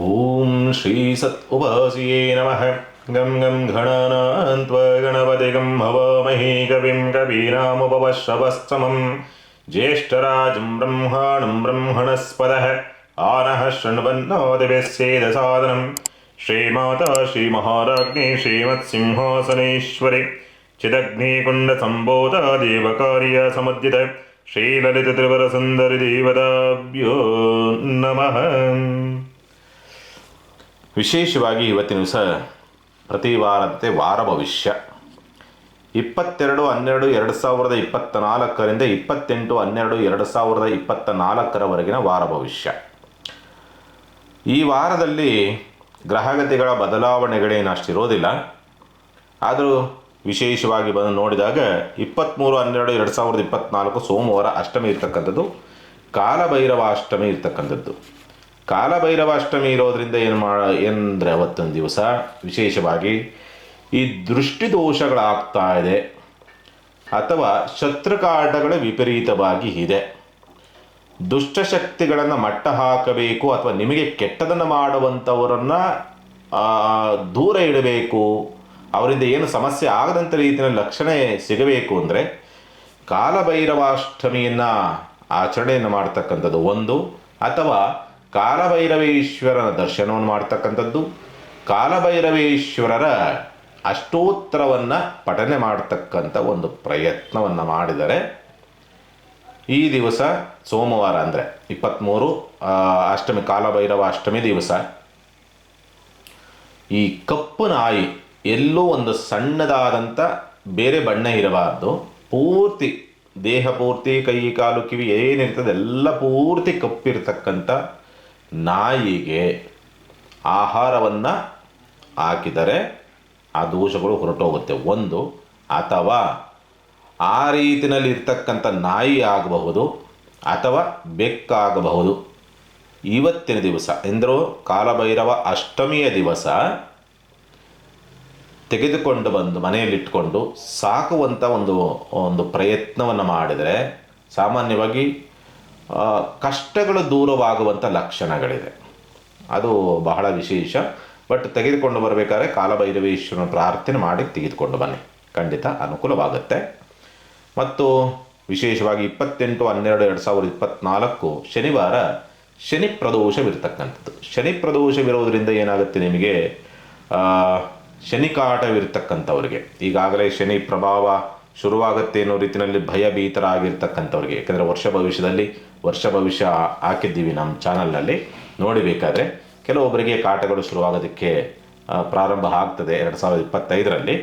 ಓಂ ಶ್ರೀ ಸತ್ ಉಪಾಸಿಯೇ ನಮಃ. ಗಂ ಗಂ ಗಣಾನಾನ್ತ್ವ ಗಣಪತಿಗಂ ಹವಾಮಹೇ ಕವಿಂ ಕವೀನಾಮುಪವಶ್ರವಸ್ತಮಂ ಜ್ಯೇಷ್ಠರಾಜಂ ಬ್ರಹ್ಮಾಣಂ ಬ್ರಹ್ಮಣಸ್ಪದಃ ಆನಃ ಶೃಣ್ವನ್ನೋತಿಭಿಸ್ಸೇದಸಾದನಂ. ಶ್ರೀಮಾತಾ ಶ್ರೀಮಹಾರಾಜ್ಞಿ ಶ್ರೀಮತ್ಸಿಂಹಾಸನೇಶ್ವರಿ ಚಿದಗ್ನಿಕುಂಡಸಂಭೂತ ದೇವಕಾರ್ಯ ಸಮುದ್ಯತ ಶ್ರೀಲಲಿತ ತ್ರಿವರಸುಂದರಿ ದೇವತಾಭ್ಯೋ ನಮಃ. ವಿಶೇಷವಾಗಿ ಇವತ್ತಿನ ದಿವಸ ಪ್ರತಿ ವಾರದಂತೆ ವಾರ ಭವಿಷ್ಯ 22/12/2024 28/12/2024 ವಾರ ಭವಿಷ್ಯ. ಈ ವಾರದಲ್ಲಿ ಗ್ರಹಗತಿಗಳ ಬದಲಾವಣೆಗಳೇನು ಅಷ್ಟಿರೋದಿಲ್ಲ. ಆದರೂ ವಿಶೇಷವಾಗಿ ಬಂದು ನೋಡಿದಾಗ 23/12/2024 ಸೋಮವಾರ ಅಷ್ಟಮಿ ಇರ್ತಕ್ಕಂಥದ್ದು, ಕಾಲಭೈರವಾಷ್ಟಮಿ ಇರ್ತಕ್ಕಂಥದ್ದು. ಕಾಲಭೈರವಾಷ್ಟಮಿ ಇರೋದರಿಂದ ಏನಂದರೆ ಅವತ್ತೊಂದು ದಿವಸ ವಿಶೇಷವಾಗಿ ಈ ದೃಷ್ಟಿದೋಷಗಳಾಗ್ತಾ ಇದೆ ಅಥವಾ ಶತ್ರುಕಾಟಗಳ ವಿಪರೀತವಾಗಿ ಇದೆ. ದುಷ್ಟಶಕ್ತಿಗಳನ್ನು ಮಟ್ಟ ಹಾಕಬೇಕು ಅಥವಾ ನಿಮಗೆ ಕೆಟ್ಟದನ್ನು ಮಾಡುವಂಥವರನ್ನು ದೂರ ಇಡಬೇಕು, ಅವರಿಂದ ಏನು ಸಮಸ್ಯೆ ಆಗದಂಥ ರೀತಿಯಲ್ಲಿ ಲಕ್ಷಣ ಸಿಗಬೇಕು ಅಂದರೆ ಕಾಲಭೈರವಾಷ್ಟಮಿಯನ್ನು ಆಚರಣೆಯನ್ನು ಮಾಡ್ತಕ್ಕಂಥದ್ದು ಒಂದು, ಅಥವಾ ಕಾಲಭೈರವೇಶ್ವರನ ದರ್ಶನವನ್ನು ಮಾಡ್ತಕ್ಕಂಥದ್ದು, ಕಾಲಭೈರವೇಶ್ವರರ ಅಷ್ಟೋತ್ತರವನ್ನು ಪಠನೆ ಮಾಡ್ತಕ್ಕಂಥ ಒಂದು ಪ್ರಯತ್ನವನ್ನು ಮಾಡಿದರೆ ಈ ದಿವಸ ಸೋಮವಾರ ಅಂದರೆ 23 ಅಷ್ಟಮಿ, ಕಾಲಭೈರವ ಅಷ್ಟಮಿ ದಿವಸ ಈ ಕಪ್ಪು ನಾಯಿ ಎಲ್ಲೋ ಒಂದು ಸಣ್ಣದಾದಂಥ ಬೇರೆ ಬಣ್ಣ ಇರಬಾರ್ದು, ಪೂರ್ತಿ ದೇಹ ಪೂರ್ತಿ ಕೈ ಕಾಲು ಕಿವಿ ಏನಿರ್ತದೆ ಎಲ್ಲ ಪೂರ್ತಿ ಕಪ್ಪಿರ್ತಕ್ಕಂಥ ನಾಯಿಗೆ ಆಹಾರವನ್ನು ಹಾಕಿದರೆ ಆ ದೋಷಗಳು ಹೊರಟೋಗುತ್ತೆ ಒಂದು. ಅಥವಾ ಆ ರೀತಿಯಲ್ಲಿ ಇರ್ತಕ್ಕಂಥ ನಾಯಿ ಆಗಬಹುದು ಅಥವಾ ಬೆಕ್ಕಾಗಬಹುದು. ಇವತ್ತಿನ ದಿವಸ ಎಂದರೂ ಕಾಲಭೈರವ ಅಷ್ಟಮಿಯ ದಿವಸ ತೆಗೆದುಕೊಂಡು ಬಂದು ಮನೆಯಲ್ಲಿಟ್ಕೊಂಡು ಸಾಕುವಂಥ ಒಂದು ಪ್ರಯತ್ನವನ್ನು ಮಾಡಿದರೆ ಸಾಮಾನ್ಯವಾಗಿ ಕಷ್ಟಗಳು ದೂರವಾಗುವಂಥ ಲಕ್ಷಣಗಳಿದೆ. ಅದು ಬಹಳ ವಿಶೇಷ. ಬಟ್ ತೆಗೆದುಕೊಂಡು ಬರಬೇಕಾದ್ರೆ ಕಾಲಭೈರವೇಶ್ವರನ ಪ್ರಾರ್ಥನೆ ಮಾಡಿ ತೆಗೆದುಕೊಂಡು ಬನ್ನಿ, ಖಂಡಿತ ಅನುಕೂಲವಾಗುತ್ತೆ. ಮತ್ತು ವಿಶೇಷವಾಗಿ 28/12/2024 ಶನಿವಾರ ಶನಿ ಪ್ರದೋಷವಿರ್ತಕ್ಕಂಥದ್ದು. ಶನಿ ಪ್ರದೋಷವಿರೋದರಿಂದ ಏನಾಗುತ್ತೆ, ನಿಮಗೆ ಶನಿಕಾಟವಿರ್ತಕ್ಕಂಥವ್ರಿಗೆ ಈಗಾಗಲೇ ಶನಿ ಪ್ರಭಾವ ಶುರುವಾಗುತ್ತೆ ಅನ್ನೋ ರೀತಿಯಲ್ಲಿ ಭಯಭೀತರಾಗಿರ್ತಕ್ಕಂಥವ್ರಿಗೆ, ಯಾಕಂದರೆ ವರ್ಷ ಭವಿಷ್ಯ ಹಾಕಿದ್ದೀವಿ ನಮ್ಮ ಚಾನಲ್ನಲ್ಲಿ, ನೋಡಿಬೇಕಾದ್ರೆ ಕೆಲವೊಬ್ಬರಿಗೆ ಕಾಟಗಳು ಶುರುವಾಗೋದಕ್ಕೆ ಪ್ರಾರಂಭ ಆಗ್ತದೆ 2025ರಲ್ಲಿ.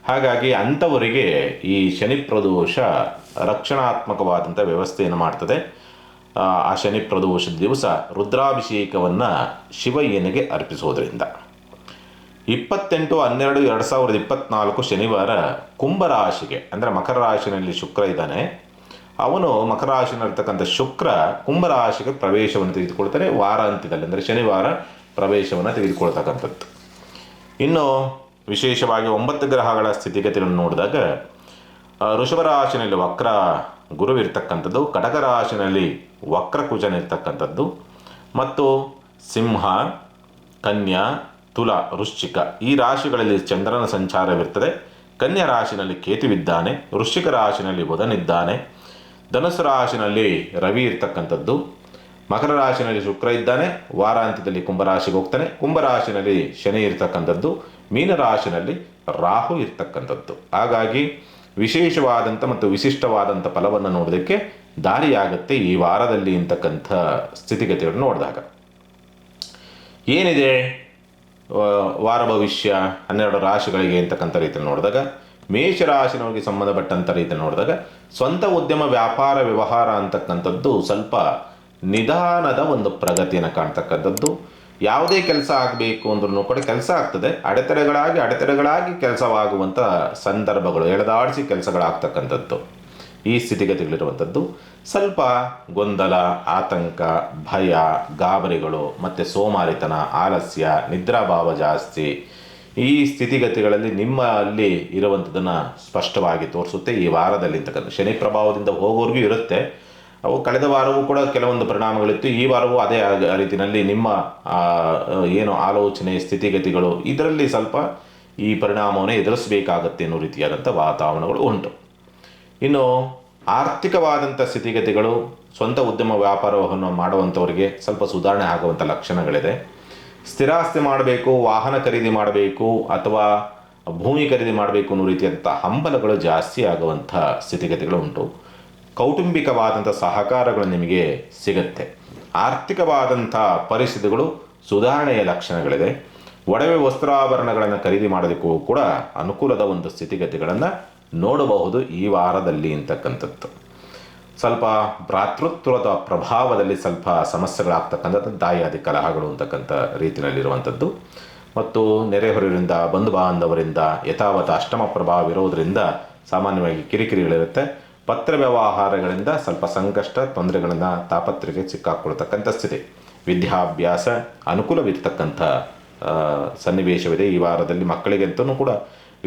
ಹಾಗಾಗಿ ಅಂಥವರಿಗೆ ಈ ಶನಿ ಪ್ರದೋಷ ರಕ್ಷಣಾತ್ಮಕವಾದಂಥ ವ್ಯವಸ್ಥೆಯನ್ನು ಮಾಡ್ತದೆ. ಆ ಶನಿ ಪ್ರದೋಷದ ದಿವಸ ರುದ್ರಾಭಿಷೇಕವನ್ನು ಶಿವಯ್ಯನಿಗೆ ಅರ್ಪಿಸೋದ್ರಿಂದ 28/12/2024 ಶನಿವಾರ ಕುಂಭರಾಶಿಗೆ ಅಂದರೆ ಮಕರ ರಾಶಿಯಲ್ಲಿ ಶುಕ್ರ ಇದ್ದಾನೆ. ಅವನು ಮಕರ ರಾಶಿನಲ್ಲಿರ್ತಕ್ಕಂಥ ಶುಕ್ರ ಕುಂಭರಾಶಿಗೆ ಪ್ರವೇಶವನ್ನು ತೆಗೆದುಕೊಳ್ತಾನೆ ವಾರಾಂತ್ಯದಲ್ಲಿ, ಅಂದರೆ ಶನಿವಾರ ಪ್ರವೇಶವನ್ನು ತೆಗೆದುಕೊಳ್ತಕ್ಕಂಥದ್ದು. ಇನ್ನು ವಿಶೇಷವಾಗಿ 9 ಗ್ರಹಗಳ ಸ್ಥಿತಿಗತಿಗಳನ್ನು ನೋಡಿದಾಗ ಋಷಭ ರಾಶಿನಲ್ಲಿ ವಕ್ರ ಗುರುವಿರ್ತಕ್ಕಂಥದ್ದು, ಕಟಕ ರಾಶಿನಲ್ಲಿ ವಕ್ರ ಕುಜನ ಇರ್ತಕ್ಕಂಥದ್ದು, ಮತ್ತು ಸಿಂಹ, ಕನ್ಯಾ, ತುಲ, ವೃಶ್ಚಿಕ ಈ ರಾಶಿಗಳಲ್ಲಿ ಚಂದ್ರನ ಸಂಚಾರವಿರ್ತದೆ. ಕನ್ಯಾ ರಾಶಿನಲ್ಲಿ ಕೇತುವಿದ್ದಾನೆ, ವೃಶ್ಚಿಕ ರಾಶಿನಲ್ಲಿ ಬುಧನಿದ್ದಾನೆ, ಧನುಸು ರಾಶಿನಲ್ಲಿ ರವಿ ಇರ್ತಕ್ಕಂಥದ್ದು, ಮಕರ ರಾಶಿನಲ್ಲಿ ಶುಕ್ರ ಇದ್ದಾನೆ, ವಾರಾಂತ್ಯದಲ್ಲಿ ಕುಂಭರಾಶಿಗೆ ಹೋಗ್ತಾನೆ, ಕುಂಭರಾಶಿನಲ್ಲಿ ಶನಿ ಇರ್ತಕ್ಕಂಥದ್ದು, ಮೀನರಾಶಿನಲ್ಲಿ ರಾಹು ಇರ್ತಕ್ಕಂಥದ್ದು. ಹಾಗಾಗಿ ವಿಶೇಷವಾದಂಥ ಮತ್ತು ವಿಶಿಷ್ಟವಾದಂಥ ಫಲವನ್ನು ನೋಡೋದಕ್ಕೆ ದಾರಿಯಾಗುತ್ತೆ ಈ ವಾರದಲ್ಲಿ ಅಂತಕ್ಕಂಥ ಸ್ಥಿತಿಗತಿಗಳನ್ನು ನೋಡಿದಾಗ. ಏನಿದೆ ವಾರ ಭವಿಷ್ಯ 12 ರಾಶಿಗಳಿಗೆ ಅಂತಕ್ಕಂಥ ರೀತಿಯಲ್ಲಿ ನೋಡಿದಾಗ, ಮೇಷರಾಶಿನವರಿಗೆ ಸಂಬಂಧಪಟ್ಟಂಥ ರೀತಿಯಲ್ಲಿ ನೋಡಿದಾಗ ಸ್ವಂತ ಉದ್ಯಮ ವ್ಯಾಪಾರ ವ್ಯವಹಾರ ಅಂತಕ್ಕಂಥದ್ದು ಸ್ವಲ್ಪ ನಿಧಾನದ ಒಂದು ಪ್ರಗತಿಯನ್ನು ಕಾಣ್ತಕ್ಕಂಥದ್ದು. ಯಾವುದೇ ಕೆಲಸ ಆಗಬೇಕು ಅಂದ್ರೂ ಕೂಡ ಕೆಲಸ ಆಗ್ತದೆ, ಅಡೆತಡೆಗಳಾಗಿ ಕೆಲಸವಾಗುವಂಥ ಸಂದರ್ಭಗಳು, ಎಳೆದಾಡಿಸಿ ಕೆಲಸಗಳಾಗ್ತಕ್ಕಂಥದ್ದು ಈ ಸ್ಥಿತಿಗತಿಗಳಿರುವಂಥದ್ದು. ಸ್ವಲ್ಪ ಗೊಂದಲ, ಆತಂಕ, ಭಯ, ಗಾಬರಿಗಳು ಮತ್ತು ಸೋಮಾರಿತನ, ಆಲಸ್ಯ, ನಿದ್ರಾಭಾವ ಜಾಸ್ತಿ ಈ ಸ್ಥಿತಿಗತಿಗಳಲ್ಲಿ ನಿಮ್ಮಲ್ಲಿ ಇರುವಂಥದ್ದನ್ನು ಸ್ಪಷ್ಟವಾಗಿ ತೋರಿಸುತ್ತೆ ಈ ವಾರದಲ್ಲಿ. ಅಂತಕ್ಕಂಥ ಶನಿ ಪ್ರಭಾವದಿಂದ ಹೋಗೋರಿಗೂ ಇರುತ್ತೆ, ಅವು ಕಳೆದ ವಾರವೂ ಕೂಡ ಕೆಲವೊಂದು ಪರಿಣಾಮಗಳಿತ್ತು, ಈ ವಾರವೂ ಅದೇ ರೀತಿಯಲ್ಲಿ ನಿಮ್ಮ ಏನು ಆಲೋಚನೆ ಸ್ಥಿತಿಗತಿಗಳು ಇದರಲ್ಲಿ ಸ್ವಲ್ಪ ಈ ಪರಿಣಾಮವನ್ನು ಎದುರಿಸಬೇಕಾಗತ್ತೆ ಅನ್ನೋ ರೀತಿಯಾದಂಥ ವಾತಾವರಣಗಳು ಉಂಟು. ಇನ್ನು ಆರ್ಥಿಕವಾದಂಥ ಸ್ಥಿತಿಗತಿಗಳು, ಸ್ವಂತ ಉದ್ಯಮ ವ್ಯಾಪಾರವನ್ನು ಮಾಡುವಂಥವರಿಗೆ ಸ್ವಲ್ಪ ಸುಧಾರಣೆ ಆಗುವಂಥ ಲಕ್ಷಣಗಳಿದೆ. ಸ್ಥಿರಾಸ್ತಿ ಮಾಡಬೇಕು, ವಾಹನ ಖರೀದಿ ಮಾಡಬೇಕು ಅಥವಾ ಭೂಮಿ ಖರೀದಿ ಮಾಡಬೇಕು ಅನ್ನೋ ರೀತಿಯಾದಂಥ ಹಂಬಲಗಳು ಜಾಸ್ತಿ ಆಗುವಂಥ ಸ್ಥಿತಿಗತಿಗಳು ಉಂಟು. ಕೌಟುಂಬಿಕವಾದಂಥ ಸಹಕಾರಗಳು ನಿಮಗೆ ಸಿಗುತ್ತೆ. ಆರ್ಥಿಕವಾದಂಥ ಪರಿಸ್ಥಿತಿಗಳು ಸುಧಾರಣೆಯ ಲಕ್ಷಣಗಳಿದೆ. ಒಡವೆ ವಸ್ತ್ರಾಭರಣಗಳನ್ನು ಖರೀದಿ ಮಾಡೋದಕ್ಕೂ ಕೂಡ ಅನುಕೂಲದ ಒಂದು ಸ್ಥಿತಿಗತಿಗಳನ್ನು ನೋಡಬಹುದು ಈ ವಾರದಲ್ಲಿ ಅಂತಕ್ಕಂಥದ್ದು. ಸ್ವಲ್ಪ ಭ್ರಾತೃತ್ವದ ಪ್ರಭಾವದಲ್ಲಿ ಸ್ವಲ್ಪ ಸಮಸ್ಯೆಗಳಾಗ್ತಕ್ಕಂಥದ್ದು, ದಾಯಾದಿ ಕಲಹಗಳು ಅಂತಕ್ಕಂಥ ರೀತಿಯಲ್ಲಿರುವಂಥದ್ದು ಮತ್ತು ನೆರೆಹೊರೆಯಿಂದ ಬಂಧು ಬಾಂಧವರಿಂದ ಯಥಾವತ್ ಅಷ್ಟಮ ಪ್ರಭಾವ ಇರೋದರಿಂದ ಸಾಮಾನ್ಯವಾಗಿ ಕಿರಿಕಿರಿಗಳಿರುತ್ತೆ. ಪತ್ರ ವ್ಯವಹಾರಗಳಿಂದ ಸ್ವಲ್ಪ ಸಂಕಷ್ಟ ತೊಂದರೆಗಳನ್ನು ತಾಪತ್ರೆಗೆ ಸಿಕ್ಕಾಕೊಳ್ತಕ್ಕಂಥ ಸ್ಥಿತಿ. ವಿದ್ಯಾಭ್ಯಾಸ ಅನುಕೂಲವಿರ್ತಕ್ಕಂಥ ಸನ್ನಿವೇಶವಿದೆ ಈ ವಾರದಲ್ಲಿ. ಮಕ್ಕಳಿಗಂತೂ ಕೂಡ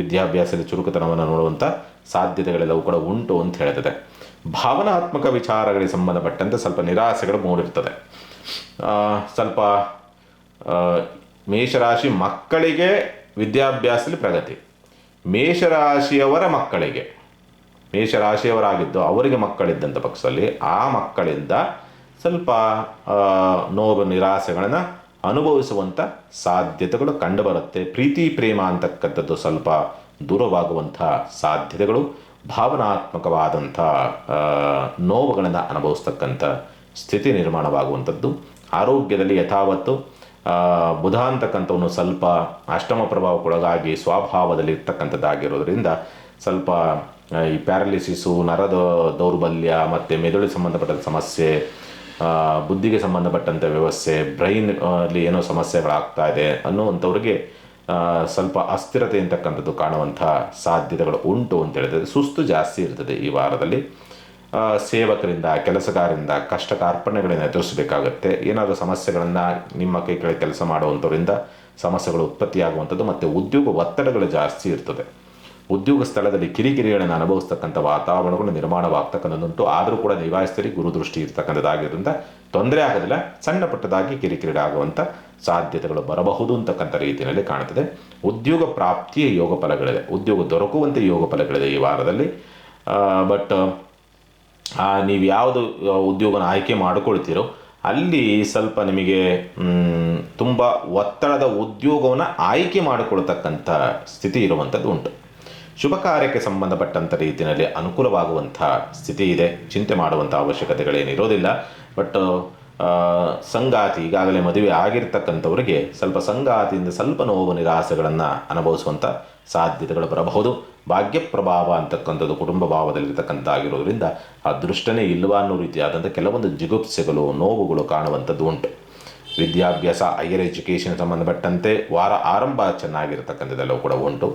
ವಿದ್ಯಾಭ್ಯಾಸದಲ್ಲಿ ಚುರುಕುತನವನ್ನು ನೋಡುವಂಥ ಸಾಧ್ಯತೆಗಳೆಲ್ಲವೂ ಕೂಡ ಉಂಟು ಅಂತ ಹೇಳ್ತದೆ. ಭಾವನಾತ್ಮಕ ವಿಚಾರಗಳಿಗೆ ಸಂಬಂಧಪಟ್ಟಂತೆ ಸ್ವಲ್ಪ ನಿರಾಸೆಗಳು ಮೂಡಿರ್ತದೆ. ಸ್ವಲ್ಪ ಮೇಷರಾಶಿ ಮಕ್ಕಳಿಗೆ ವಿದ್ಯಾಭ್ಯಾಸದಲ್ಲಿ ಪ್ರಗತಿ, ಮೇಷರಾಶಿಯವರ ಮಕ್ಕಳಿಗೆ, ಮೇಷರಾಶಿಯವರಾಗಿದ್ದು ಅವರಿಗೆ ಮಕ್ಕಳಿದ್ದಂಥ ಪಕ್ಷದಲ್ಲಿ ಆ ಮಕ್ಕಳಿಂದ ಸ್ವಲ್ಪ ನೋವು ನಿರಾಸೆಗಳನ್ನು ಅನುಭವಿಸುವಂಥ ಸಾಧ್ಯತೆಗಳು ಕಂಡುಬರುತ್ತೆ. ಪ್ರೀತಿ ಪ್ರೇಮ ಅಂತಕ್ಕಂಥದ್ದು ಸ್ವಲ್ಪ ದೂರವಾಗುವಂಥ ಸಾಧ್ಯತೆಗಳು, ಭಾವನಾತ್ಮಕವಾದಂಥ ನೋವುಗಳನ್ನು ಅನುಭವಿಸ್ತಕ್ಕಂಥ ಸ್ಥಿತಿ ನಿರ್ಮಾಣವಾಗುವಂಥದ್ದು. ಆರೋಗ್ಯದಲ್ಲಿ ಯಥಾವತ್ತು ಬುಧ ಅಂತಕ್ಕಂಥವನು ಸ್ವಲ್ಪ ಅಷ್ಟಮ ಪ್ರಭಾವಕ್ಕೊಳಗಾಗಿ ಸ್ವಭಾವದಲ್ಲಿ ಇರ್ತಕ್ಕಂಥದ್ದಾಗಿರೋದ್ರಿಂದ ಸ್ವಲ್ಪ ಈ ಪ್ಯಾರಲಿಸಿಸು, ನರದ ದೌರ್ಬಲ್ಯ ಮತ್ತು ಮೆದುಳಿಗೆ ಸಂಬಂಧಪಟ್ಟ ಸಮಸ್ಯೆ, ಬುದ್ಧಿಗೆ ಸಂಬಂಧಪಟ್ಟಂಥ ವ್ಯವಸ್ಥೆ, ಬ್ರೈನ್ ಅಲ್ಲಿ ಏನೋ ಸಮಸ್ಯೆಗಳಾಗ್ತಾ ಇದೆ ಅನ್ನುವಂಥವ್ರಿಗೆ ಸ್ವಲ್ಪ ಅಸ್ಥಿರತೆ ಅಂತಕ್ಕಂಥದ್ದು ಕಾಣುವಂಥ ಸಾಧ್ಯತೆಗಳು ಉಂಟು ಅಂತ ಹೇಳಿದ್ರೆ. ಸುಸ್ತು ಜಾಸ್ತಿ ಇರ್ತದೆ ಈ ವಾರದಲ್ಲಿ. ಸೇವಕರಿಂದ ಕೆಲಸಗಾರರಿಂದ ಕಷ್ಟ ಕಾರ್ಪಣ್ಯಗಳನ್ನು ಎದುರಿಸಬೇಕಾಗತ್ತೆ. ಏನಾದರೂ ಸಮಸ್ಯೆಗಳನ್ನು ನಿಮ್ಮ ಕೈ ಕೆಳಗೆ ಕೆಲಸ ಮಾಡುವಂಥವರಿಂದ ಸಮಸ್ಯೆಗಳು ಉತ್ಪತ್ತಿಯಾಗುವಂಥದ್ದು ಮತ್ತು ಉದ್ಯೋಗ ಒತ್ತಡಗಳು ಜಾಸ್ತಿ ಇರ್ತದೆ. ಉದ್ಯೋಗ ಸ್ಥಳದಲ್ಲಿ ಕಿರಿಕಿರಿಗಳನ್ನು ಅನುಭವಿಸ್ತಕ್ಕಂಥ ವಾತಾವರಣಗಳು ನಿರ್ಮಾಣವಾಗ್ತಕ್ಕಂಥದ್ದುಂಟು. ಆದರೂ ಕೂಡ ನಿವಾಯಿಸ್ತರಿ ಗುರುದೃಷ್ಟಿ ಇರ್ತಕ್ಕಂಥದ್ದಾಗಿರೋದ್ರಿಂದ ತೊಂದರೆ ಆಗೋದಿಲ್ಲ. ಸಣ್ಣ ಪುಟ್ಟದಾಗಿ ಕಿರಿಕಿರಿ ಆಗುವಂಥ ಸಾಧ್ಯತೆಗಳು ಬರಬಹುದು ಅಂತಕ್ಕಂಥ ರೀತಿಯಲ್ಲಿ ಕಾಣ್ತದೆ. ಉದ್ಯೋಗ ಪ್ರಾಪ್ತಿಯ ಯೋಗ ಫಲಗಳಿದೆ, ಉದ್ಯೋಗ ದೊರಕುವಂಥ ಯೋಗ ಫಲಗಳಿದೆ ಈ ವಾರದಲ್ಲಿ. ಬಟ್ ನೀವು ಯಾವುದು ಉದ್ಯೋಗನ ಆಯ್ಕೆ ಮಾಡಿಕೊಳ್ತೀರೋ ಅಲ್ಲಿ ಸ್ವಲ್ಪ ನಿಮಗೆ ತುಂಬ ಒತ್ತಡದ ಉದ್ಯೋಗವನ್ನು ಆಯ್ಕೆ ಮಾಡಿಕೊಳ್ತಕ್ಕಂಥ ಸ್ಥಿತಿ ಇರುವಂಥದ್ದು ಉಂಟು. ಶುಭ ಕಾರ್ಯಕ್ಕೆ ಸಂಬಂಧಪಟ್ಟಂಥ ರೀತಿಯಲ್ಲಿ ಅನುಕೂಲವಾಗುವಂಥ ಸ್ಥಿತಿ ಇದೆ. ಚಿಂತೆ ಮಾಡುವಂಥ ಅವಶ್ಯಕತೆಗಳೇನಿರೋದಿಲ್ಲ. ಬಟ್ ಸಂಗಾತಿ, ಈಗಾಗಲೇ ಮದುವೆ ಆಗಿರ್ತಕ್ಕಂಥವರಿಗೆ ಸ್ವಲ್ಪ ಸಂಗಾತಿಯಿಂದ ಸ್ವಲ್ಪ ನೋವು ನಿರಾಸೆಗಳನ್ನು ಅನುಭವಿಸುವಂಥ ಸಾಧ್ಯತೆಗಳು ಬರಬಹುದು. ಭಾಗ್ಯ ಪ್ರಭಾವ ಅಂತಕ್ಕಂಥದ್ದು ಕುಟುಂಬ ಭಾವದಲ್ಲಿರ್ತಕ್ಕಂಥ ಆಗಿರೋದ್ರಿಂದ ಅದೃಷ್ಟನೇ ಇಲ್ಲವಾ ಅನ್ನೋ ರೀತಿಯಾದಂಥ ಕೆಲವೊಂದು ಜಿಗುಪ್ಸೆಗಳು, ನೋವುಗಳು ಕಾಣುವಂಥದ್ದು ಉಂಟು. ವಿದ್ಯಾಭ್ಯಾಸ, ಹೈಯರ್ ಎಜುಕೇಷನ್ ಸಂಬಂಧಪಟ್ಟಂತೆ ವಾರ ಆರಂಭ ಚೆನ್ನಾಗಿರ್ತಕ್ಕಂಥದ್ದೆಲ್ಲವೂ ಕೂಡ ಉಂಟು.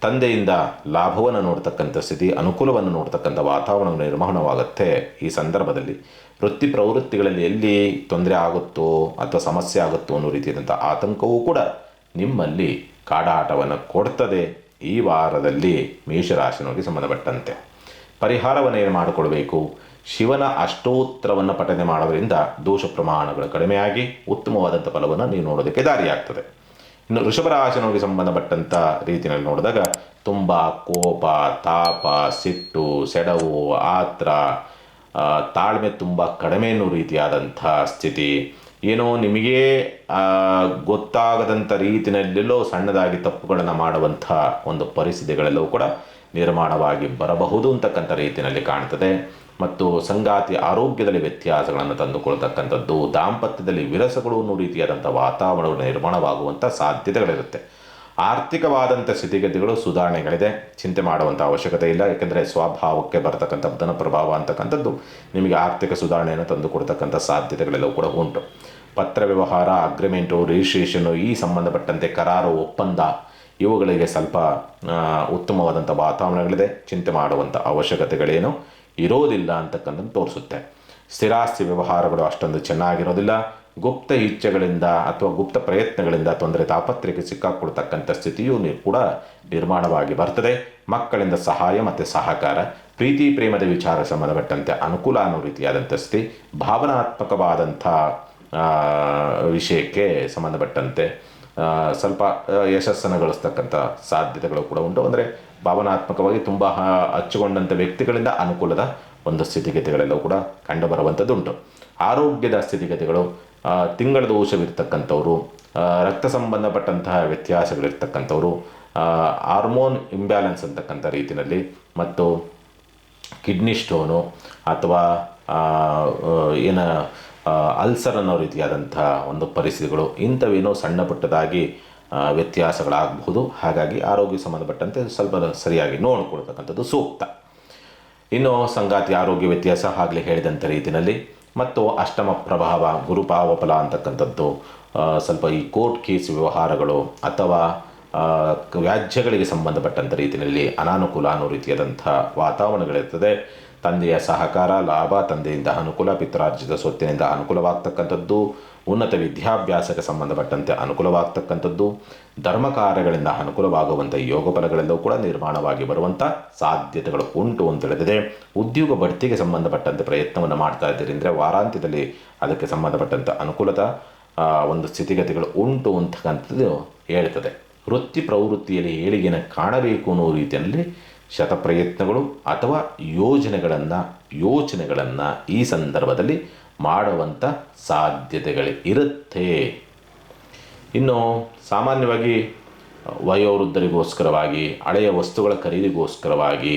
ತಂದೆಯಿಂದ ಲಾಭವನ್ನು ನೋಡ್ತಕ್ಕಂಥ ಸ್ಥಿತಿ, ಅನುಕೂಲವನ್ನು ನೋಡ್ತಕ್ಕಂಥ ವಾತಾವರಣ ನಿರ್ಮಾಣವಾಗುತ್ತೆ ಈ ಸಂದರ್ಭದಲ್ಲಿ. ವೃತ್ತಿ ಪ್ರವೃತ್ತಿಗಳಲ್ಲಿ ಎಲ್ಲಿ ತೊಂದರೆ ಆಗುತ್ತೋ ಅಥವಾ ಸಮಸ್ಯೆ ಆಗುತ್ತೋ ಅನ್ನೋ ರೀತಿಯಾದಂಥ ಆತಂಕವೂ ಕೂಡ ನಿಮ್ಮಲ್ಲಿ ಕಾಡಾಟವನ್ನು ಕೊಡ್ತದೆ ಈ ವಾರದಲ್ಲಿ ಮೇಷರಾಶಿನವರಿಗೆ ಸಂಬಂಧಪಟ್ಟಂತೆ. ಪರಿಹಾರವನ್ನು ಏನು ಮಾಡಿಕೊಳ್ಬೇಕು? ಶಿವನ ಅಷ್ಟೋತ್ತರವನ್ನು ಪಠನೆ ಮಾಡೋದ್ರಿಂದ ದೋಷ ಪ್ರಮಾಣಗಳು ಕಡಿಮೆಯಾಗಿ ಉತ್ತಮವಾದಂಥ ಫಲವನ್ನು ನೀವು ನೋಡೋದಕ್ಕೆ ದಾರಿಯಾಗ್ತದೆ. ಇನ್ನು ವೃಷಭರಾಶಿನವರಿಗೆ ಸಂಬಂಧಪಟ್ಟಂಥ ರೀತಿಯಲ್ಲಿ ನೋಡಿದಾಗ ತುಂಬ ಕೋಪ, ತಾಪ, ಸಿಟ್ಟು, ಸೆಡವು, ಆತ್ರ, ತಾಳ್ಮೆ ತುಂಬ ಕಡಿಮೆ ಅನ್ನೋ ರೀತಿಯಾದಂಥ ಸ್ಥಿತಿ. ಏನೋ ನಿಮಗೇ ಗೊತ್ತಾಗದಂಥ ರೀತಿಯಲ್ಲೆಲ್ಲೋ ಸಣ್ಣದಾಗಿ ತಪ್ಪುಗಳನ್ನು ಮಾಡುವಂಥ ಒಂದು ಪರಿಸ್ಥಿತಿಗಳೆಲ್ಲವೂ ಕೂಡ ನಿರ್ಮಾಣವಾಗಿ ಬರಬಹುದು ಅಂತಕ್ಕಂಥ ರೀತಿಯಲ್ಲಿ ಕಾಣ್ತದೆ. ಮತ್ತು ಸಂಗಾತಿ ಆರೋಗ್ಯದಲ್ಲಿ ವ್ಯತ್ಯಾಸಗಳನ್ನು ತಂದುಕೊಳ್ತಕ್ಕಂಥದ್ದು, ದಾಂಪತ್ಯದಲ್ಲಿ ವಿರಸಗಳು ಅನ್ನೋ ರೀತಿಯಾದಂಥ ವಾತಾವರಣಗಳು ನಿರ್ಮಾಣವಾಗುವಂಥ ಸಾಧ್ಯತೆಗಳಿರುತ್ತೆ. ಆರ್ಥಿಕವಾದಂಥ ಸ್ಥಿತಿಗತಿಗಳು ಸುಧಾರಣೆಗಳಿದೆ, ಚಿಂತೆ ಮಾಡುವಂಥ ಅವಶ್ಯಕತೆ ಇಲ್ಲ. ಯಾಕೆಂದರೆ ಸ್ವಭಾವಕ್ಕೆ ಬರತಕ್ಕಂಥ ಬುಧನ ಪ್ರಭಾವ ಅಂತಕ್ಕಂಥದ್ದು ನಿಮಗೆ ಆರ್ಥಿಕ ಸುಧಾರಣೆಯನ್ನು ತಂದುಕೊಡ್ತಕ್ಕಂಥ ಸಾಧ್ಯತೆಗಳೆಲ್ಲವೂ ಕೂಡ ಉಂಟು. ಪತ್ರ ವ್ಯವಹಾರ, ಅಗ್ರಿಮೆಂಟು, ರಿಜಿಸ್ಟ್ರೇಷನ್ನು, ಈ ಸಂಬಂಧಪಟ್ಟಂತೆ ಕರಾರು, ಒಪ್ಪಂದ ಇವುಗಳಿಗೆ ಸ್ವಲ್ಪ ಉತ್ತಮವಾದಂಥ ವಾತಾವರಣಗಳಿದೆ. ಚಿಂತೆ ಮಾಡುವಂಥ ಅವಶ್ಯಕತೆಗಳೇನು ಇರೋದಿಲ್ಲ ಅಂತಕ್ಕಂಥದ್ದು ತೋರಿಸುತ್ತೆ. ಸ್ಥಿರಾಸ್ತಿ ವ್ಯವಹಾರಗಳು ಅಷ್ಟೊಂದು ಚೆನ್ನಾಗಿರೋದಿಲ್ಲ. ಗುಪ್ತ ಇಚ್ಛೆಗಳಿಂದ ಅಥವಾ ಗುಪ್ತ ಪ್ರಯತ್ನಗಳಿಂದ ತೊಂದರೆ ತಾಪತ್ರೆಗೆ ಸಿಕ್ಕಾಕೊಳ್ತಕ್ಕಂಥ ಸ್ಥಿತಿಯೂ ಕೂಡ ನಿರ್ಮಾಣವಾಗಿ ಬರ್ತದೆ. ಮಕ್ಕಳಿಂದ ಸಹಾಯ ಮತ್ತು ಸಹಕಾರ, ಪ್ರೀತಿ ಪ್ರೇಮದ ವಿಚಾರ ಸಂಬಂಧಪಟ್ಟಂತೆ ಅನುಕೂಲ ಅನ್ನೋ ರೀತಿಯಾದಂಥ ಸ್ಥಿತಿ, ಭಾವನಾತ್ಮಕವಾದಂಥ ವಿಷಯಕ್ಕೆ ಸಂಬಂಧಪಟ್ಟಂತೆ ಸ್ವಲ್ಪ ಯಶಸ್ಸನ್ನು ಗಳಿಸ್ತಕ್ಕಂಥ ಸಾಧ್ಯತೆಗಳು ಕೂಡ ಉಂಟು. ಅಂದರೆ ಭಾವನಾತ್ಮಕವಾಗಿ ತುಂಬ ಹಚ್ಚಿಕೊಂಡಂಥ ವ್ಯಕ್ತಿಗಳಿಂದ ಅನುಕೂಲದ ಒಂದು ಸ್ಥಿತಿಗತಿಗಳೆಲ್ಲವೂ ಕೂಡ ಕಂಡುಬರುವಂಥದ್ದುಂಟು. ಆರೋಗ್ಯದ ಸ್ಥಿತಿಗತಿಗಳು, ತಿಂಗಳ ದೋಷವಿರ್ತಕ್ಕಂಥವ್ರು, ರಕ್ತ ಸಂಬಂಧಪಟ್ಟಂತಹ ವ್ಯತ್ಯಾಸಗಳಿರ್ತಕ್ಕಂಥವ್ರು, ಹಾರ್ಮೋನ್ ಇಂಬ್ಯಾಲೆನ್ಸ್ ಅಂತಕ್ಕಂಥ ರೀತಿಯಲ್ಲಿ, ಮತ್ತು ಕಿಡ್ನಿ ಸ್ಟೋನು ಅಥವಾ ಅಲ್ಸರ್ ಅನ್ನೋ ರೀತಿಯಾದಂಥ ಒಂದು ಪರಿಸ್ಥಿತಿಗಳು, ಇಂಥವೇನೋ ಸಣ್ಣ ಪುಟ್ಟದಾಗಿ ವ್ಯತ್ಯಾಸಗಳಾಗಬಹುದು. ಹಾಗಾಗಿ ಆರೋಗ್ಯ ಸಂಬಂಧಪಟ್ಟಂತೆ ಸ್ವಲ್ಪ ಸರಿಯಾಗಿ ನೋಡಿಕೊಳ್ತಕ್ಕಂಥದ್ದು ಸೂಕ್ತ. ಇನ್ನು ಸಂಗಾತಿ ಆರೋಗ್ಯ ವ್ಯತ್ಯಾಸ ಆಗಲೇ ಹೇಳಿದಂಥ ರೀತಿಯಲ್ಲಿ, ಮತ್ತು ಅಷ್ಟಮ ಪ್ರಭಾವ ಗುರುಪಾವಫಲ ಅಂತಕ್ಕಂಥದ್ದು, ಸ್ವಲ್ಪ ಈ ಕೋರ್ಟ್ ಕೇಸ್ ವ್ಯವಹಾರಗಳು ಅಥವಾ ವ್ಯಾಜ್ಯಗಳಿಗೆ ಸಂಬಂಧಪಟ್ಟಂಥ ರೀತಿಯಲ್ಲಿ ಅನಾನುಕೂಲ ಅನ್ನೋ ರೀತಿಯಾದಂಥ ವಾತಾವರಣಗಳಿರ್ತದೆ. ತಂದೆಯ ಸಹಕಾರ, ಲಾಭ, ತಂದೆಯಿಂದ ಅನುಕೂಲ, ಪಿತ್ರಾರ್ಜಿತ ಸ್ವತ್ತಿನಿಂದ ಅನುಕೂಲವಾಗ್ತಕ್ಕಂಥದ್ದು, ಉನ್ನತ ವಿದ್ಯಾಭ್ಯಾಸಕ್ಕೆ ಸಂಬಂಧಪಟ್ಟಂತೆ ಅನುಕೂಲವಾಗ್ತಕ್ಕಂಥದ್ದು, ಧರ್ಮ ಕಾರ್ಯಗಳಿಂದ ಅನುಕೂಲವಾಗುವಂಥ ಯೋಗ ಫಲಗಳೆಲ್ಲವೂ ಕೂಡ ನಿರ್ಮಾಣವಾಗಿ ಬರುವಂಥ ಸಾಧ್ಯತೆಗಳು ಉಂಟು ಅಂತ ಹೇಳಿದೆ. ಉದ್ಯೋಗ ಬಡ್ತಿಗೆ ಸಂಬಂಧಪಟ್ಟಂತೆ ಪ್ರಯತ್ನವನ್ನು ಮಾಡ್ತಾ ಇದ್ದೀರಿ ಅಂದರೆ ವಾರಾಂತ್ಯದಲ್ಲಿ ಅದಕ್ಕೆ ಸಂಬಂಧಪಟ್ಟಂಥ ಅನುಕೂಲದ ಒಂದು ಸ್ಥಿತಿಗತಿಗಳು ಉಂಟು ಅಂತಕ್ಕಂಥದ್ದು ಹೇಳ್ತದೆ. ವೃತ್ತಿ ಪ್ರವೃತ್ತಿಯಲ್ಲಿ ಏಳಿಗೆಯನ್ನು ಕಾಣಬೇಕು ಅನ್ನೋ ರೀತಿಯಲ್ಲಿ ಶತಪ್ರಯತ್ನಗಳು ಅಥವಾ ಯೋಚನೆಗಳನ್ನು ಈ ಸಂದರ್ಭದಲ್ಲಿ ಮಾಡುವಂಥ ಸಾಧ್ಯತೆಗಳಿರುತ್ತೆ. ಇನ್ನು ಸಾಮಾನ್ಯವಾಗಿ ವಯೋವೃದ್ಧರಿಗೋಸ್ಕರವಾಗಿ, ಹಳೆಯ ವಸ್ತುಗಳ ಖರೀದಿಗೋಸ್ಕರವಾಗಿ,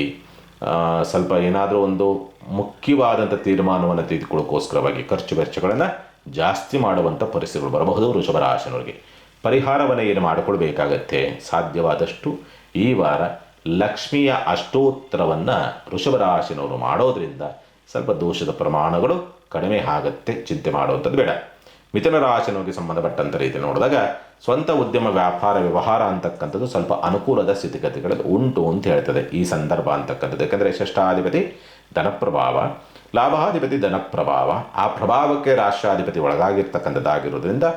ಸ್ವಲ್ಪ ಏನಾದರೂ ಒಂದು ಮುಖ್ಯವಾದಂಥ ತೀರ್ಮಾನವನ್ನು ತೆಗೆದುಕೊಳ್ಳೋಕ್ಕೋಸ್ಕರವಾಗಿ ಖರ್ಚು ವೆಚ್ಚಗಳನ್ನು ಜಾಸ್ತಿ ಮಾಡುವಂಥ ಪರಿಸ್ಥಿತಿಗಳು ಬರಬಹುದು. ವೃಷಭ ರಾಶಿಯವರಿಗೆ ಪರಿಹಾರವನ್ನು ಏನು ಮಾಡಿಕೊಳ್ಬೇಕಾಗತ್ತೆ, ಸಾಧ್ಯವಾದಷ್ಟು ಈ ವಾರ ಲಕ್ಷ್ಮಿಯ ಅಷ್ಟೋತ್ತರವನ್ನು ವೃಷಭ ರಾಶಿನವರು ಮಾಡೋದರಿಂದ ಸ್ವಲ್ಪ ದೋಷದ ಪ್ರಮಾಣಗಳು ಕಡಿಮೆ ಆಗುತ್ತೆ, ಚಿಂತೆ ಮಾಡುವಂಥದ್ದು ಬೇಡ. ಮಿಥುನ ರಾಶಿನವರಿಗೆ ಸಂಬಂಧಪಟ್ಟಂಥ ರೀತಿ ನೋಡಿದಾಗ ಸ್ವಂತ ಉದ್ಯಮ, ವ್ಯಾಪಾರ, ವ್ಯವಹಾರ ಅಂತಕ್ಕಂಥದ್ದು ಸ್ವಲ್ಪ ಅನುಕೂಲದ ಸ್ಥಿತಿಗತಿಗಳಲ್ಲಿ ಉಂಟು ಅಂತ ಹೇಳ್ತದೆ ಈ ಸಂದರ್ಭ ಅಂತಕ್ಕಂಥದ್ದು. ಯಾಕಂದರೆ ಷಷ್ಠಾಧಿಪತಿ ಧನಪ್ರಭಾವ, ಲಾಭಾಧಿಪತಿ ಧನಪ್ರಭಾವ, ಆ ಪ್ರಭಾವಕ್ಕೆ ರಾಷ್ಟ್ರಾಧಿಪತಿ ಒಳಗಾಗಿರ್ತಕ್ಕಂಥದ್ದಾಗಿರೋದ್ರಿಂದ